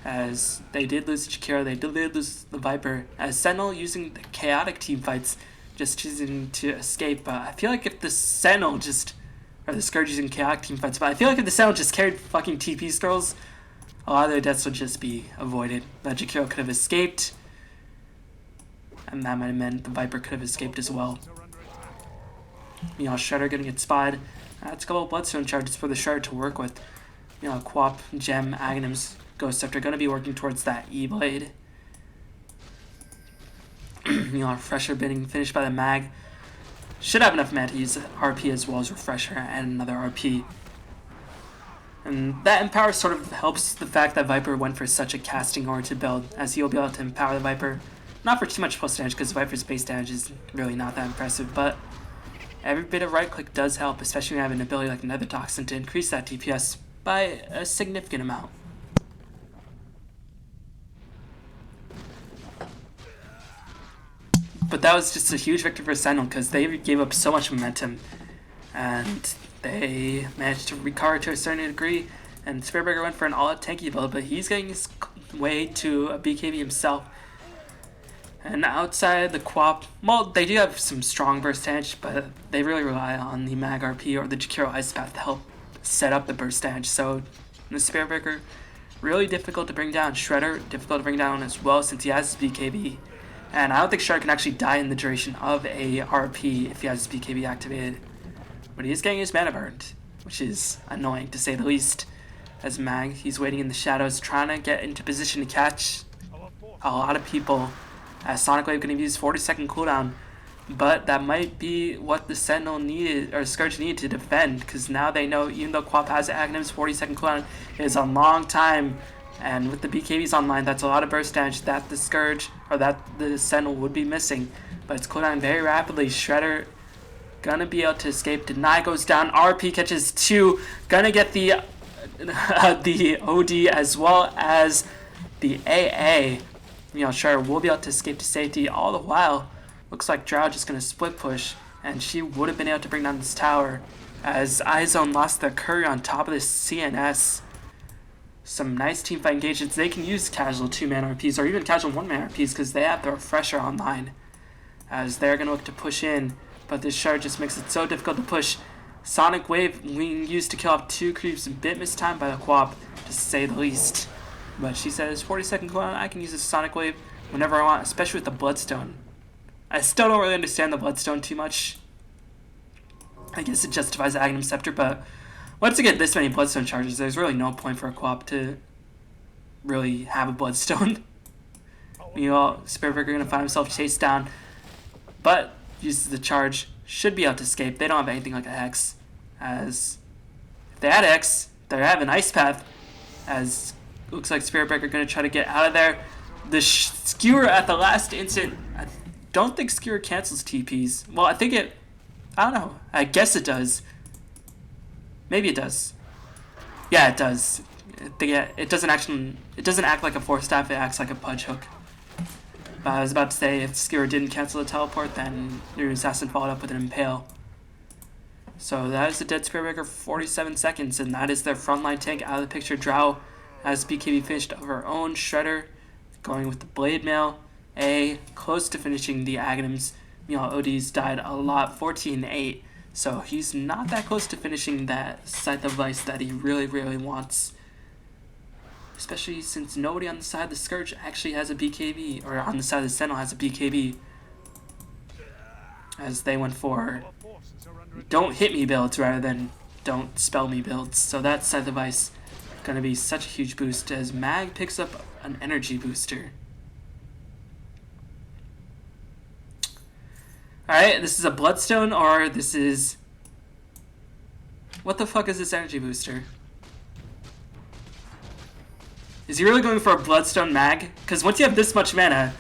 as they did lose Jakiro, they did lose the Viper, as Sentinel using the chaotic team fights, just choosing to escape. I feel like if the Sentinel just... or the Scourge using chaotic team fights, but I feel like if the Sentinel just carried fucking TP scrolls, a lot of their deaths would just be avoided. But Jakiro could have escaped, and that might have meant the Viper could have escaped as well. Meanwhile, Shredder gonna get spotted. That's a couple of Bloodstone charges for the Shredder to work with. Meanwhile, Quap, Gem, Aghanim's Ghost Scepter gonna be working towards that E-Blade. Meanwhile, Refresher being finished by the Mag. Should have enough mana to use RP as well as Refresher and another RP. And that Empower sort of helps the fact that Viper went for such a casting-oriented build, as he'll be able to empower the Viper. Not for too much plus damage, because Viper's base damage is really not that impressive, but every bit of right-click does help, especially when you have an ability like Nether Toxin to increase that DPS by a significant amount. But that was just a huge victory for Sentinel, because they gave up so much momentum, and they managed to recover to a certain degree, and Spearburger went for an all-out tanky build, but he's getting his way to a BKB himself. And outside the Quap, well, they do have some strong burst damage, but they really rely on the Mag RP or the Jakiro Ice Path to help set up the burst damage. So the Spearbreaker really difficult to bring down. Shredder, difficult to bring down as well since he has his BKB. And I don't think Shredder can actually die in the duration of a RP if he has his BKB activated. But he is getting his mana burned, which is annoying to say the least. As Mag, he's waiting in the shadows, trying to get into position to catch a lot of people. As Sonic Wave going to use 40-second cooldown. But that might be what the Sentinel needed, or Scourge needed to defend, because now they know even though Quap has Agnum's 40-second cooldown, it is a long time, and with the BKBs online, that's a lot of burst damage that the Scourge, or that the Sentinel would be missing. But it's cooldown very rapidly. Shredder gonna be able to escape. Deny goes down. RP catches 2. Gonna get the OD as well as the AA. Shredder will be able to escape to safety all the while. Looks like Drow just going to split push, and she would have been able to bring down this tower as iZone lost their courier on top of this CnS. Some nice teamfight engagements. They can use casual 2-man RPs or even casual 1-man RPs because they have the refresher online as they're going to look to push in, but this shard just makes it so difficult to push. Sonic Wave being used to kill off 2 creeps, a bit mistimed by the Quap, to say the least. But she says 40-second cooldown, I can use this Sonic Wave whenever I want, especially with the Bloodstone. I still don't really understand the Bloodstone too much. I guess it justifies the Agnum Scepter, but once you get this many Bloodstone charges, there's really no point for a Quap to really have a Bloodstone. Spirit Breaker going to find himself chased down, but uses the charge, should be able to escape. They don't have anything like a Hex, as if they had X, they have an Ice Path, as looks like Spirit Breaker going to try to get out of there. The Skewer at the last instant, I don't think Skewer cancels TPs. Well, I don't know. I guess it does. Maybe it does. Yeah, it does. It doesn't act like a Force Staff, it acts like a Pudge Hook. But I was about to say, if Skewer didn't cancel the teleport, then your Assassin followed up with an Impale. So that is the dead Spirit Breaker for 47 seconds, and that is their frontline tank out of the picture. Drow has BKB finished of her own. Shredder going with the Blade Mail. Close to finishing the Agnums. OD's died a lot, 14-8. So he's not that close to finishing that Scythe of Vice that he really, really wants. Especially since nobody on the side of the Scourge actually has a BKB, or on the side of the Sentinel has a BKB. As they went for don't hit me builds rather than don't spell me builds. So that Scythe of Vice going to be such a huge boost as Mag picks up an energy booster. Alright, this is a Bloodstone, or this is... What the fuck is this energy booster? Is he really going for a Bloodstone Mag? Because once you have this much mana,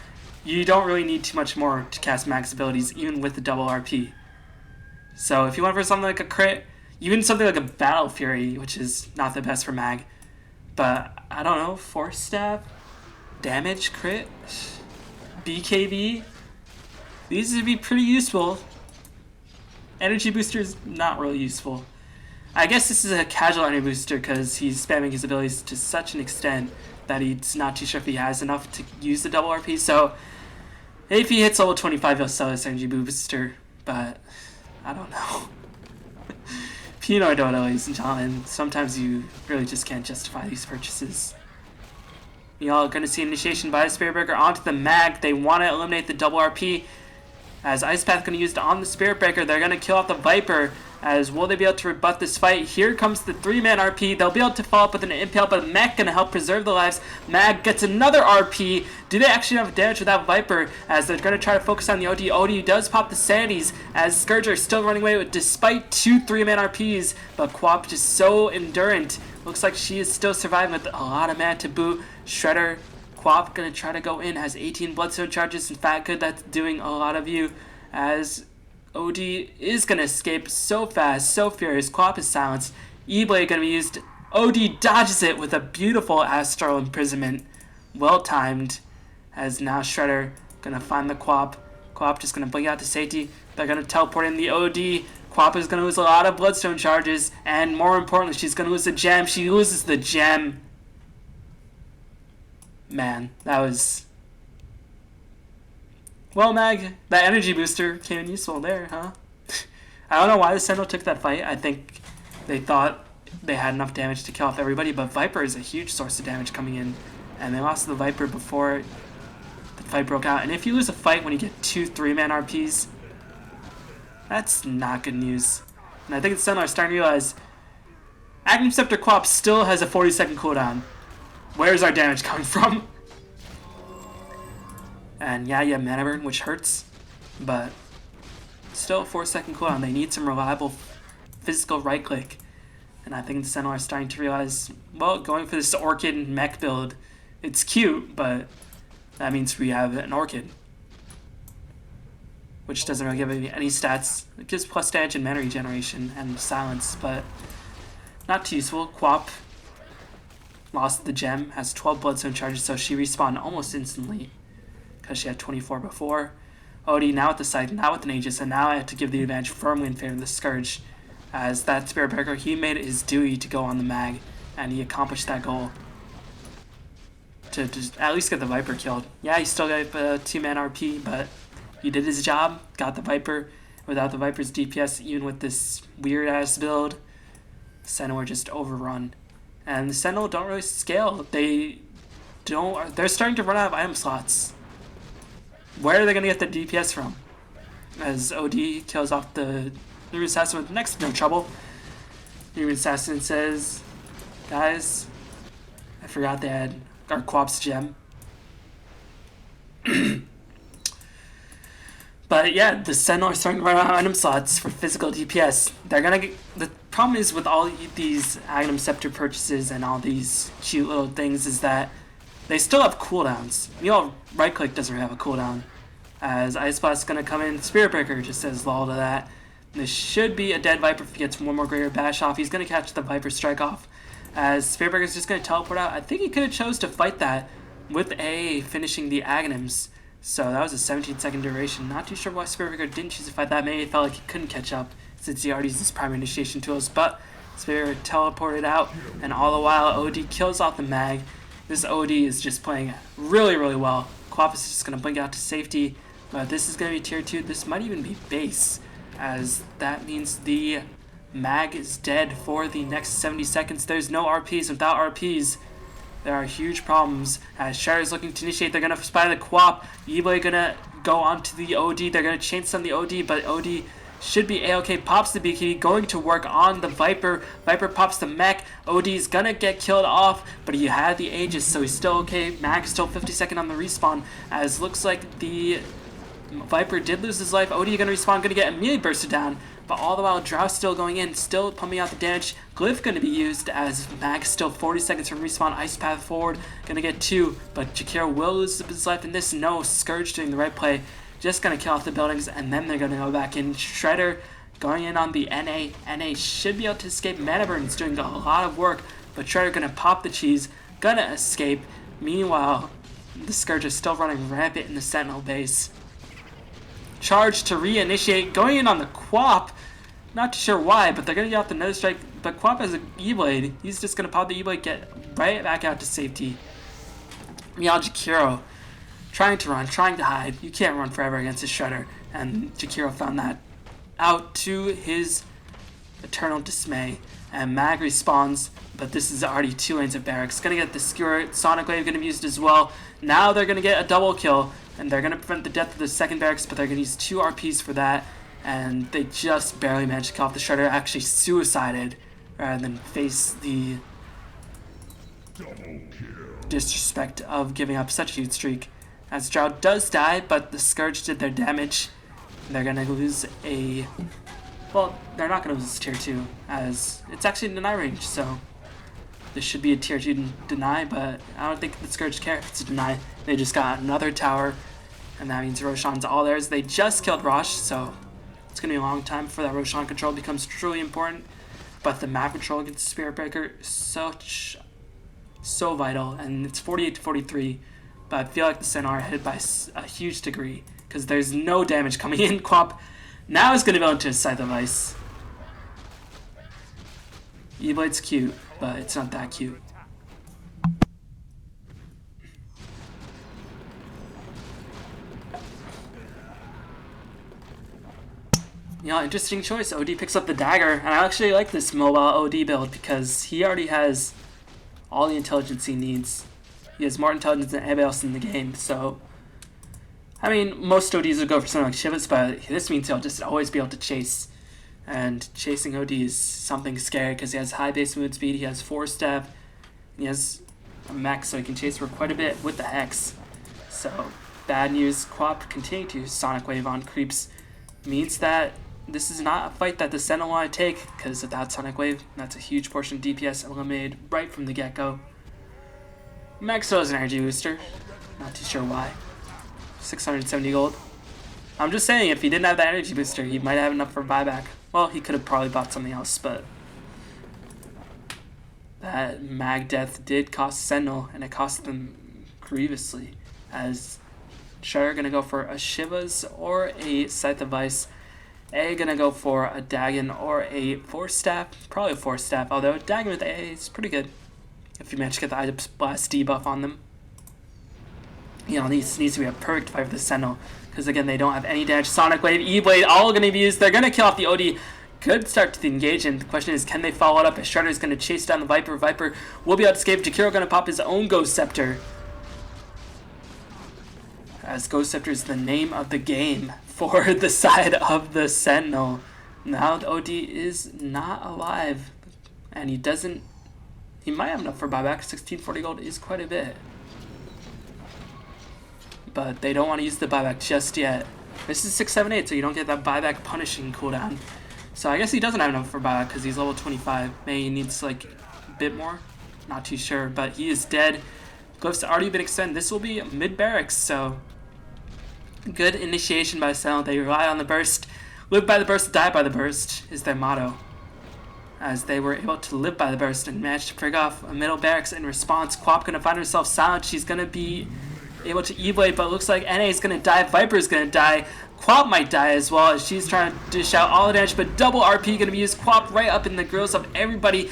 you don't really need too much more to cast Mag's abilities, even with the double RP. So if you went for something like a crit, even something like a Battle Fury, which is not the best for Mag, but I don't know, Force Staff, damage, crit, BKB, these would be pretty useful. Energy booster is not really useful. I guess this is a casual energy booster because he's spamming his abilities to such an extent that he's not too sure if he has enough to use the double RP. So if he hits level 25, he'll sell this energy booster, but I don't know. Pinoy Dota, ladies and gentlemen. Sometimes you really just can't justify these purchases. Y'all are going to see initiation by the Spirit Breaker onto the Mag. They want to eliminate the double RP. As Ice Path going to use it on the Spirit Breaker, they're going to kill off the Viper. As will they be able to rebut this fight? Here comes the 3-man RP. They'll be able to follow up with an Impale, but Mech going to help preserve the lives. Mag gets another RP. Do they actually have damage without Viper? As they're going to try to focus on the OD. OD does pop the Sanities, as Scourge are still running away with despite 2 3-man RPs. But Quap just so endurant. Looks like she is still surviving with a lot of mana to boot. Shredder, Quap going to try to go in, has 18 Bloodstone charges. In fact, that's doing a lot of you. As OD is going to escape so fast, so furious. Quap is silenced. E-Blade going to be used. OD dodges it with a beautiful Astral Imprisonment. Well timed. As now Shredder going to find the Quap. Quap just going to blink out to safety. They're going to teleport in the OD. Quap is going to lose a lot of Bloodstone charges. And more importantly, she's going to lose the gem. She loses the gem. Man, that was... Well, Mag, that energy booster came in useful there, huh? I don't know why the Sentinel took that fight. I think they thought they had enough damage to kill off everybody, but Viper is a huge source of damage coming in, and they lost the Viper before the fight broke out. And if you lose a fight when you get 2 3-man RPs, that's not good news. And I think the Sentinel are starting to realize Aghanim Scepter Quap still has a 40-second cooldown. Where's our damage coming from? And yeah, you have Mana Burn, which hurts, but still a 4-second cooldown. They need some reliable physical right click. And I think the Sentinel are starting to realize, well, going for this Orchid mech build, it's cute, but that means we have an Orchid, which doesn't really give any stats. It gives plus damage and mana regeneration and silence, but not too useful. Quap lost the gem, has 12 Bloodstone charges, so she respawned almost instantly because she had 24 before. Odie now with the Scythe, now with an Aegis, and now I have to give the advantage firmly in favor of the Scourge, as that Spirit Breaker, he made it his duty to go on the mag, and he accomplished that goal to just at least get the Viper killed. Yeah, he still got a 2-man RP, but he did his job, got the Viper. Without the Viper's DPS, even with this weird-ass build, Sentinel were just overrun. And the Sentinel don't really scale. They're starting to run out of item slots. Where are they going to get the DPS from? As OD kills off the Rude Assassin with next to no trouble. Rude Assassin says, guys, I forgot they had our Quap's gem. But yeah, the Sentinel are starting to run out of item slots for physical DPS. They're gonna get, the problem is with all these Aghanim Scepter purchases and all these cute little things is that they still have cooldowns. You know, right click doesn't have a cooldown. As Ice Blast is gonna come in, Spirit Breaker just says lol to that. This should be a dead Viper if he gets one more greater bash off. He's gonna catch the Viper strike off. As Spirit Breaker is just gonna teleport out. I think he could have chose to fight that with A finishing the Aghanims. So that was a 17-second duration. Not too sure why Spirit Breaker didn't choose to fight that. Maybe he felt like he couldn't catch up since he already used his primary initiation tools. But Spirit Breaker teleported out, and all the while OD kills off the mag. This OD is just playing really, really well. Quap is just gonna blink out to safety. But this is gonna be tier 2. This might even be base, as that means the mag is dead for the next 70 seconds. There's no RPs. Without RPs, there are huge problems. As Shredder is looking to initiate, they're going to spy the Quap. Eblay going to go onto the OD. They're going to chain stun the OD, but OD should be A-OK. Pops the BKB, going to work on the Viper. Viper pops the mech. OD is going to get killed off, but he had the Aegis, so he's still okay. Mag still 50-second on the respawn, as looks like the Viper did lose his life. OD going to respawn, going to get immediately bursted down. But all the while, Drought still going in, still pumping out the damage. Glyph going to be used as Mag still 40 seconds from respawn. Ice Path forward, going to get 2. But Jakiro will lose his life in this. No, Scourge doing the right play. Just going to kill off the buildings, and then they're going to go back in. Shredder going in on the NA. NA should be able to escape. Mana Burn's doing a lot of work, but Shredder going to pop the cheese, going to escape. Meanwhile, the Scourge is still running rampant in the Sentinel base. Charge to reinitiate, going in on the Quap. Not too sure why, but they're going to get out the Nether Strike. But Quap has an E-Blade. He's just going to pop the E-Blade, get right back out to safety. Meow Jakiro trying to run, trying to hide. You can't run forever against this Shredder. And Jakiro found that out to his eternal dismay. And Mag respawns, but this is already 2 lanes of barracks. Going to get the Skewer, Sonic Wave going to be used as well. Now they're going to get a double kill. And they're going to prevent the death of the second barracks, but they're going to use 2 RPs for that. And they just barely managed to kill off the Shredder. Actually suicided rather than face the disrespect of giving up such a huge streak. As Drought does die, but the Scourge did their damage. They're going to lose a... Well, they're not going to lose tier 2, as it's actually in deny range, so this should be a tier 2 deny, but I don't think the Scourge care if it's a deny. They just got another tower, and that means Roshan's all theirs. They just killed Rosh, so it's going to be a long time before that Roshan control becomes truly important. But the map control against Spirit Breaker is so vital, and it's 48 to 43. But I feel like the Sentinel are ahead by a huge degree, because there's no damage coming in. Quap now is going to go into a Scythe of Ice. E-Blade's cute, but it's not that cute. interesting choice. OD picks up the dagger, and I actually like this mobile OD build because he already has all the intelligence he needs. He has more intelligence than anybody else in the game, so... I mean, most ODs would go for something like Shivas, but this means he'll just always be able to chase. And chasing OD is something scary because he has high base movement speed, he has 4-step, he has a mech, so he can chase for quite a bit with the Hex. So, bad news, Quap continuing to use Sonic Wave on creeps means that this is not a fight that the Sentinel want to take, because without Sonic Wave, that's a huge portion of DPS eliminated right from the get-go. Max still has an energy booster, not too sure why. 670 gold. I'm just saying, if he didn't have that energy booster, he might have enough for buyback. Well, he could have probably bought something else, but that mag death did cost Sentinel, and it cost them grievously, as Shredder gonna go for a Shivas or a Scythe of Ice. A gonna go for a Dagon or a 4-staff, probably a 4-staff, although Dagon with A is pretty good if you manage to get the Ice Blast debuff on them. This needs to be a perfect fight for the Sentinel, because again, they don't have any damage. Sonic Wave, E-Blade, all going to be used. They're going to kill off the OD. Could start to engage, and the question is, can they follow it up? As Shredder is going to chase down the Viper. Viper will be able to escape. Jakiro going to pop his own Ghost Scepter, as Ghost Scepter is the name of the game for the side of the Sentinel. Now the OD is not alive, and he might have enough for buyback. 1640 gold is quite a bit, but they don't want to use the buyback just yet. This is 678, so you don't get that buyback punishing cooldown. So I guess he doesn't have enough for buyback because he's level 25. Maybe he needs like a bit more. Not too sure, but he is dead. Glyph's already been extended. This will be mid barracks, so good initiation by Sentinel. They rely on the burst. Live by the burst, die by the burst is their motto, as they were able to live by the burst and managed to pick off a middle barracks in response. Quap gonna find herself silent. She's gonna be able to E-Blade, but it looks like NA is going to die. Viper is going to die. Quap might die as well, as she's trying to dish out all the damage, but double RP going to be used. Quap right up in the grills of everybody.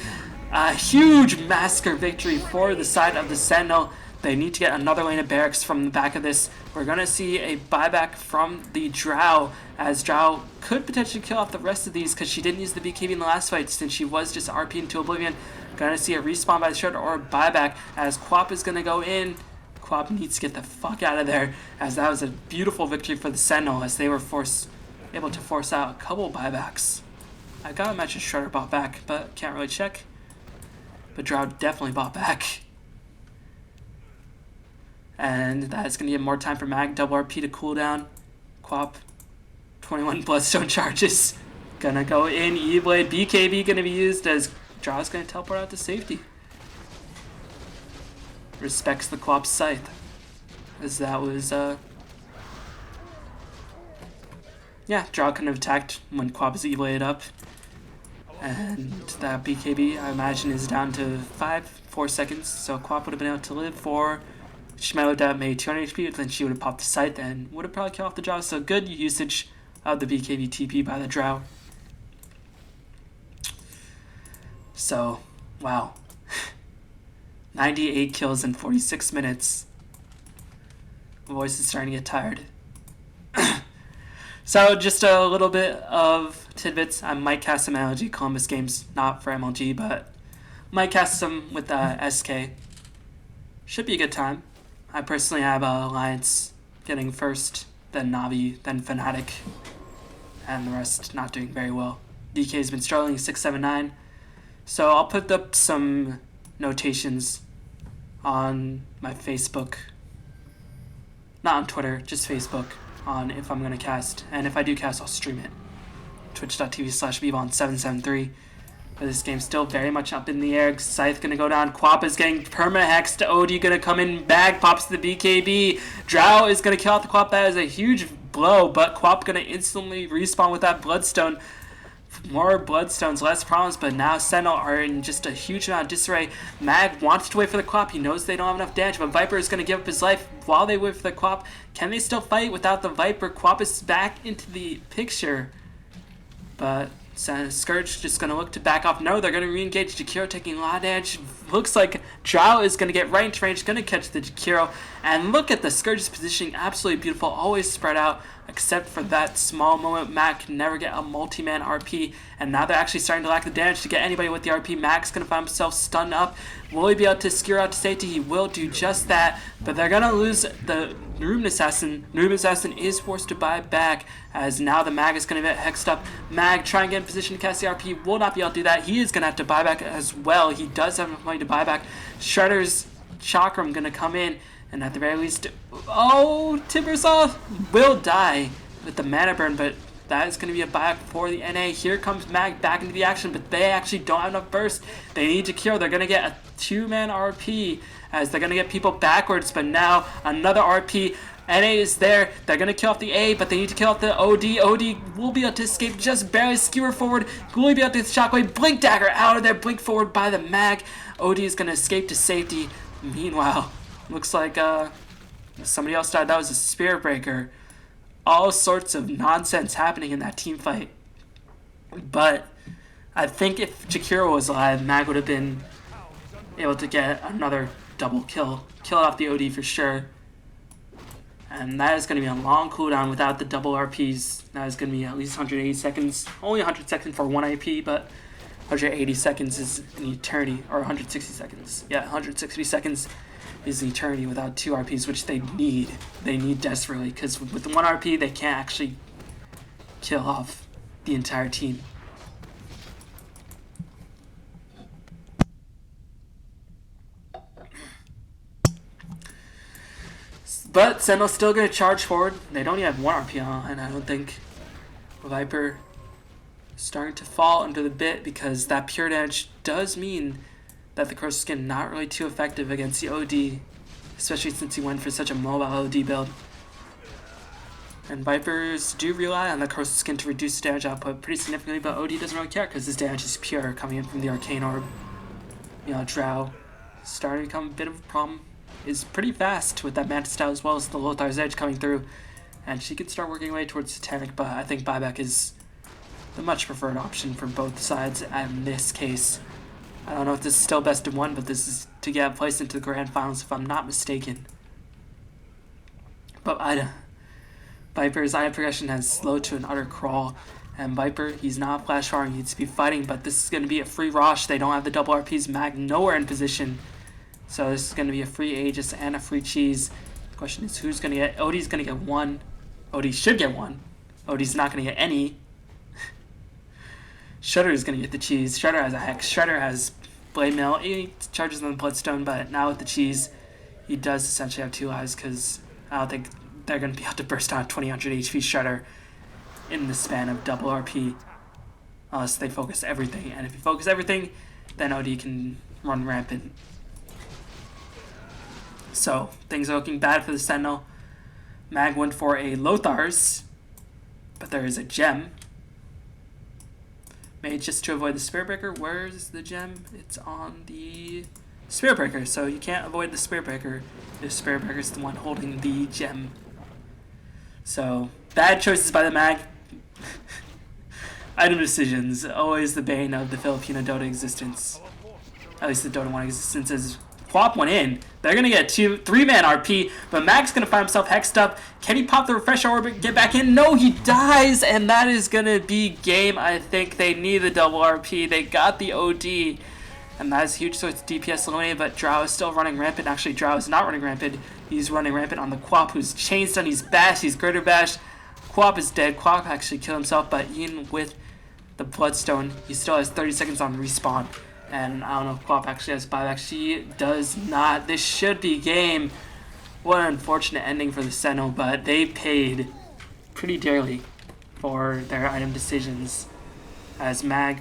A huge massacre victory for the side of the Sentinel. They need to get another lane of barracks from the back of this. We're going to see a buyback from the Drow, as Drow could potentially kill off the rest of these because she didn't use the BKB in the last fight since she was just RP into Oblivion. Going to see a respawn by the Shredder or a buyback, as Quap is going to go in. Quap needs to get the fuck out of there, as that was a beautiful victory for the Sentinel, as they were able to force out a couple buybacks. I gotta imagine Shredder bought back, but can't really check. But Drow definitely bought back. And that's gonna give more time for Mag, double RP to cooldown. Quap, 21 Bloodstone charges. Gonna go in, E-Blade, BKB gonna be used, as Draw's gonna teleport out to safety. Respects the Quap Scythe, as that was, Draw couldn't have attacked when Quap is E-Bladed up, and that BKB, I imagine, is down to 4 seconds, so Quap would have been able to live for. She might have made 200 HP, but then she would have popped the Scythe and would have probably killed off the Drow, so good usage of the BKB TP by the Drow. So, wow. 98 kills in 46 minutes. My voice is starting to get tired. So just a little bit of tidbits. I might cast some MLG Columbus games, not for MLG, but might cast some with SK. Should be a good time. I personally have Alliance getting first, then Navi, then Fnatic, and the rest not doing very well. DK's been struggling 679. So I'll put up some notations on my Facebook, not on Twitter, just Facebook, on if I'm going to cast, and if I do cast, I'll stream it. Twitch.tv/Bebon773. But this game's still very much up in the air. Scythe going to go down. Quap is getting perma-hexed. OD going to come in. Bag pops the BKB. Drow is going to kill out the Quap. That is a huge blow, but Quap going to instantly respawn with that Bloodstone. More Bloodstones, less problems, but now Sentinel are in just a huge amount of disarray. Mag wants to wait for the Quap. He knows they don't have enough damage, but Viper is going to give up his life while they wait for the Quap. Can they still fight without the Viper? Quap is back into the picture, but Scourge just going to look to back off. No, they're going to re-engage. Jakiro taking a lot of damage. Looks like Drow is going to get right into range, going to catch the Jakiro. And look at the Scourge's positioning, absolutely beautiful. Always spread out Except for that small moment, Mac can never get a multi-man RP, and now they're actually starting to lack the damage to get anybody with the RP. Mac's going to find himself stunned up. Will he be able to skewer out to safety? He will do just that, but they're going to lose the Rune Assassin. Rune Assassin is forced to buy back, as now the Mag is going to get hexed up. Mag trying to get in position to cast the RP, will not be able to do that. He is going to have to buy back as well. He does have enough money to buy back. Shredder's Chakram going to come in, and at the very least, oh, Timbersaw will die with the mana burn, but that is going to be a buyback for the NA. Here comes Mag back into the action, but they actually don't have enough burst. They need to cure. They're going to get a 2-man RP, as they're going to get people backwards, but now another RP. NA is there. They're going to kill off the A, but they need to kill off the OD. OD will be able to escape, just barely skewer forward. Will be able to get the shockwave. Blink Dagger out of there. Blink forward by the Mag. OD is going to escape to safety. Meanwhile, looks like somebody else died. That was a Spirit Breaker. All sorts of nonsense happening in that team fight. But I think if Jakiro was alive, Mag would have been able to get another double kill. Kill off the OD for sure. And that is going to be a long cooldown without the double RPs. That is going to be at least 180 seconds. Only 100 seconds for one IP, but 180 seconds is an eternity. Or 160 seconds. Yeah, 160 seconds is an eternity without 2 RPs, which they need. They need desperately, because with 1 RP, they can't actually kill off the entire team. But Sentinel's still going to charge forward. They don't even have 1 RP on, and I don't think Viper is starting to fall under the bit, because that pure damage does mean that the Corrosive Skin not really too effective against the OD, especially since he went for such a mobile OD build. And Vipers do rely on the Corrosive Skin to reduce the damage output pretty significantly, but OD doesn't really care because his damage is pure coming in from the Arcane Orb. You know, Drow starting to become a bit of a problem. Is pretty fast with that Mantis style, as well as the Lothar's Edge coming through, and she can start working her way towards Satanic, but I think buyback is the much preferred option for both sides in this case. I don't know if this is still best of 1, but this is to get placed into the Grand Finals if I'm not mistaken. But Viper's item progression has slowed to an utter crawl, and Viper, he's not flash farming, he needs to be fighting, but this is going to be a free Rosh. They don't have the double RPs. Mag nowhere in position. So this is going to be a free Aegis and a free Cheese. The question is who's going to get... Odie's going to get 1. Odie should get 1. Odie's not going to get any. Shredder is going to get the Cheese. Shredder has a Hex. Shredder has Blade Mail. He charges on the Bloodstone, but now with the Cheese, he does essentially have 2 lives, because I don't think they're going to be able to burst out 2000 HP Shredder in the span of double RP, unless they focus everything. And if you focus everything, then OD can run rampant. So, things are looking bad for the Sentinel. Mag went for a Lothar's, but there is a gem. Made just to avoid the Spirit Breaker. Where's the gem? It's on the Spirit Breaker, so you can't avoid the Spirit Breaker. The Spirit Breaker is the one holding the gem. So, bad choices by the Mag. Item decisions, always the bane of the Filipino Dota existence. At least the Dota 1 existence is... Plop one in. They're going to get a 3-man RP, but Mag's going to find himself hexed up. Can he pop the Refresher Orb and get back in? No, he dies, and that is going to be game. I think they need the double RP. They got the OD, and that is huge, so it's DPS eliminated, but Drow is still running rampant. Actually, Drow is not running rampant. He's running rampant on the Quap, who's chain stun. He's bashed. He's greater bashed. Quap is dead. Quap actually killed himself, but even with the Bloodstone, he still has 30 seconds on respawn. And I don't know if Quap actually has buyback. She does not. This should be game. What an unfortunate ending for the Sentinel, but they paid pretty dearly for their item decisions. As Mag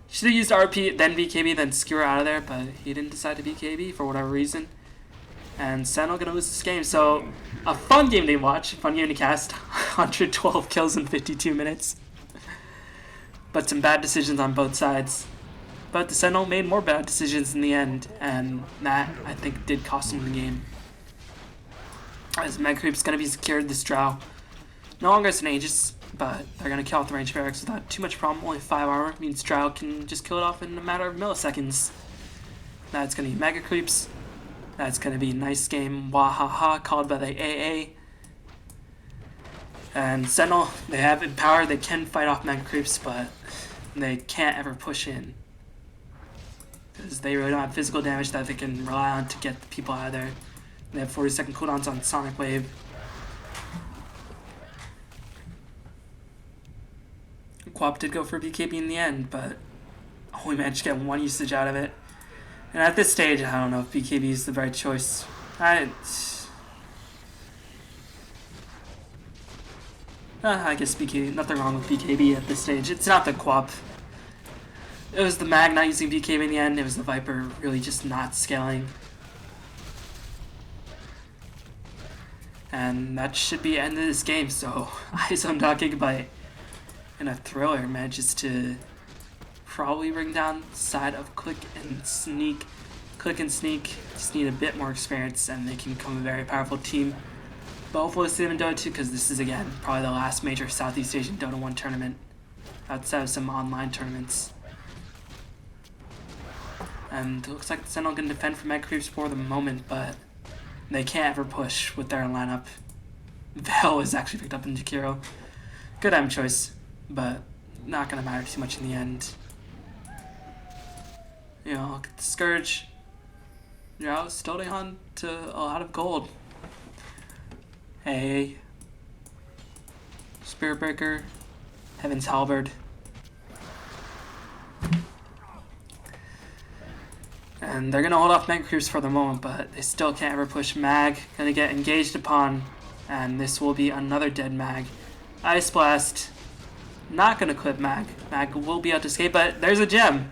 should have used RP, then BKB, then skewer out of there, but he didn't decide to BKB for whatever reason. And Sentinel gonna lose this game. So a fun game to watch, fun game to cast. 112 kills in 52 minutes. But some bad decisions on both sides. But the Sentinel made more bad decisions in the end, and that, I think, did cost him the game. As Meg Creep's going to be secured, this Drow. No longer as an Aegis, but they're going to kill off the range barracks without too much problem. Only 5 armor means Drow can just kill it off in a matter of milliseconds. That's going to be Mega Creeps. That's going to be nice game, wahaha, called by the AA. And Sentinel, they have in power, they can fight off mega creeps, but they can't ever push in. Because they really don't have physical damage that they can rely on to get the people out of there. They have 40-second cooldowns on Sonic Wave. Quap did go for BKB in the end, but only managed to get one usage out of it. And at this stage, I don't know if BKB is the right choice. I guess BKB, nothing wrong with BKB at this stage. It's not the Quap. It was the Mag not using BKB in the end. It was the Viper really just not scaling. And that should be the end of this game. So iZone.Gigabyte in a thriller manages to probably bring down the side of Click and Sneak. Click and Sneak just need a bit more experience and they can become a very powerful team. But hopefully we'll see them in Dota 2 because this is again probably the last major Southeast Asian Dota 1 tournament outside of some online tournaments. And it looks like the Sentinel can defend from Mega Creeps for the moment, but they can't ever push with their lineup. Veil is actually picked up in Jakiro. Good item choice, but not going to matter too much in the end. You know, look at the Scourge. You know, still holding on to a lot of gold. Hey. Spirit Breaker. Heaven's Halberd. And they're going to hold off Mega Creeps for the moment, but they still can't ever push Mag. Going to get engaged upon, and this will be another dead Mag. Ice Blast. Not going to clip Mag. Mag will be able to escape, but there's a gem.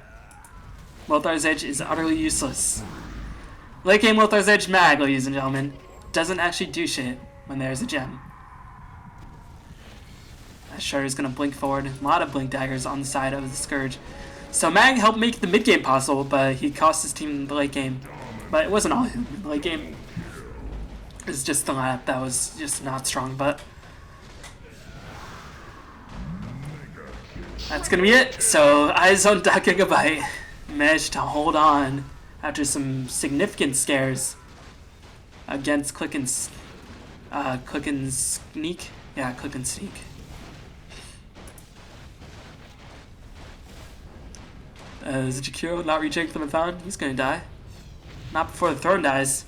Lothar's Edge is utterly useless. Late game Lothar's Edge Mag, ladies and gentlemen, doesn't actually do shit when there's a gem. That Shredder's going to blink forward. A lot of blink daggers on the side of the Scourge. So Mag helped make the mid game possible, but he cost his team in the late game. But it wasn't all him in the late game. It's just the lineup that was just not strong, but that's going to be it. So iZone.Gigabyte managed to hold on after some significant scares against Click and Sneak. Yeah, Click and Sneak. Is Jakiro not reaching for the Method? He's gonna die. Not before the throne dies.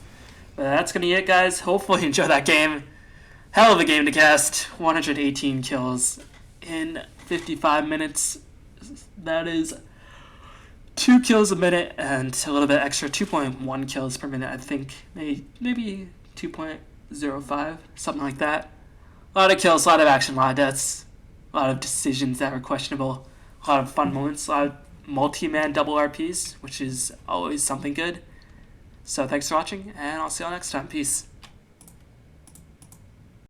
But that's gonna be it, guys. Hopefully you enjoy that game. Hell of a game to cast. 118 kills in 55 minutes. That is 2 kills a minute and a little bit extra, 2.1 kills per minute, I think. Maybe 2.05, something like that. A lot of kills, a lot of action, a lot of deaths, a lot of decisions that were questionable, a lot of fun moments, a lot of multi-man double RPs, which is always something good. So thanks for watching, and I'll see you all next time. Peace.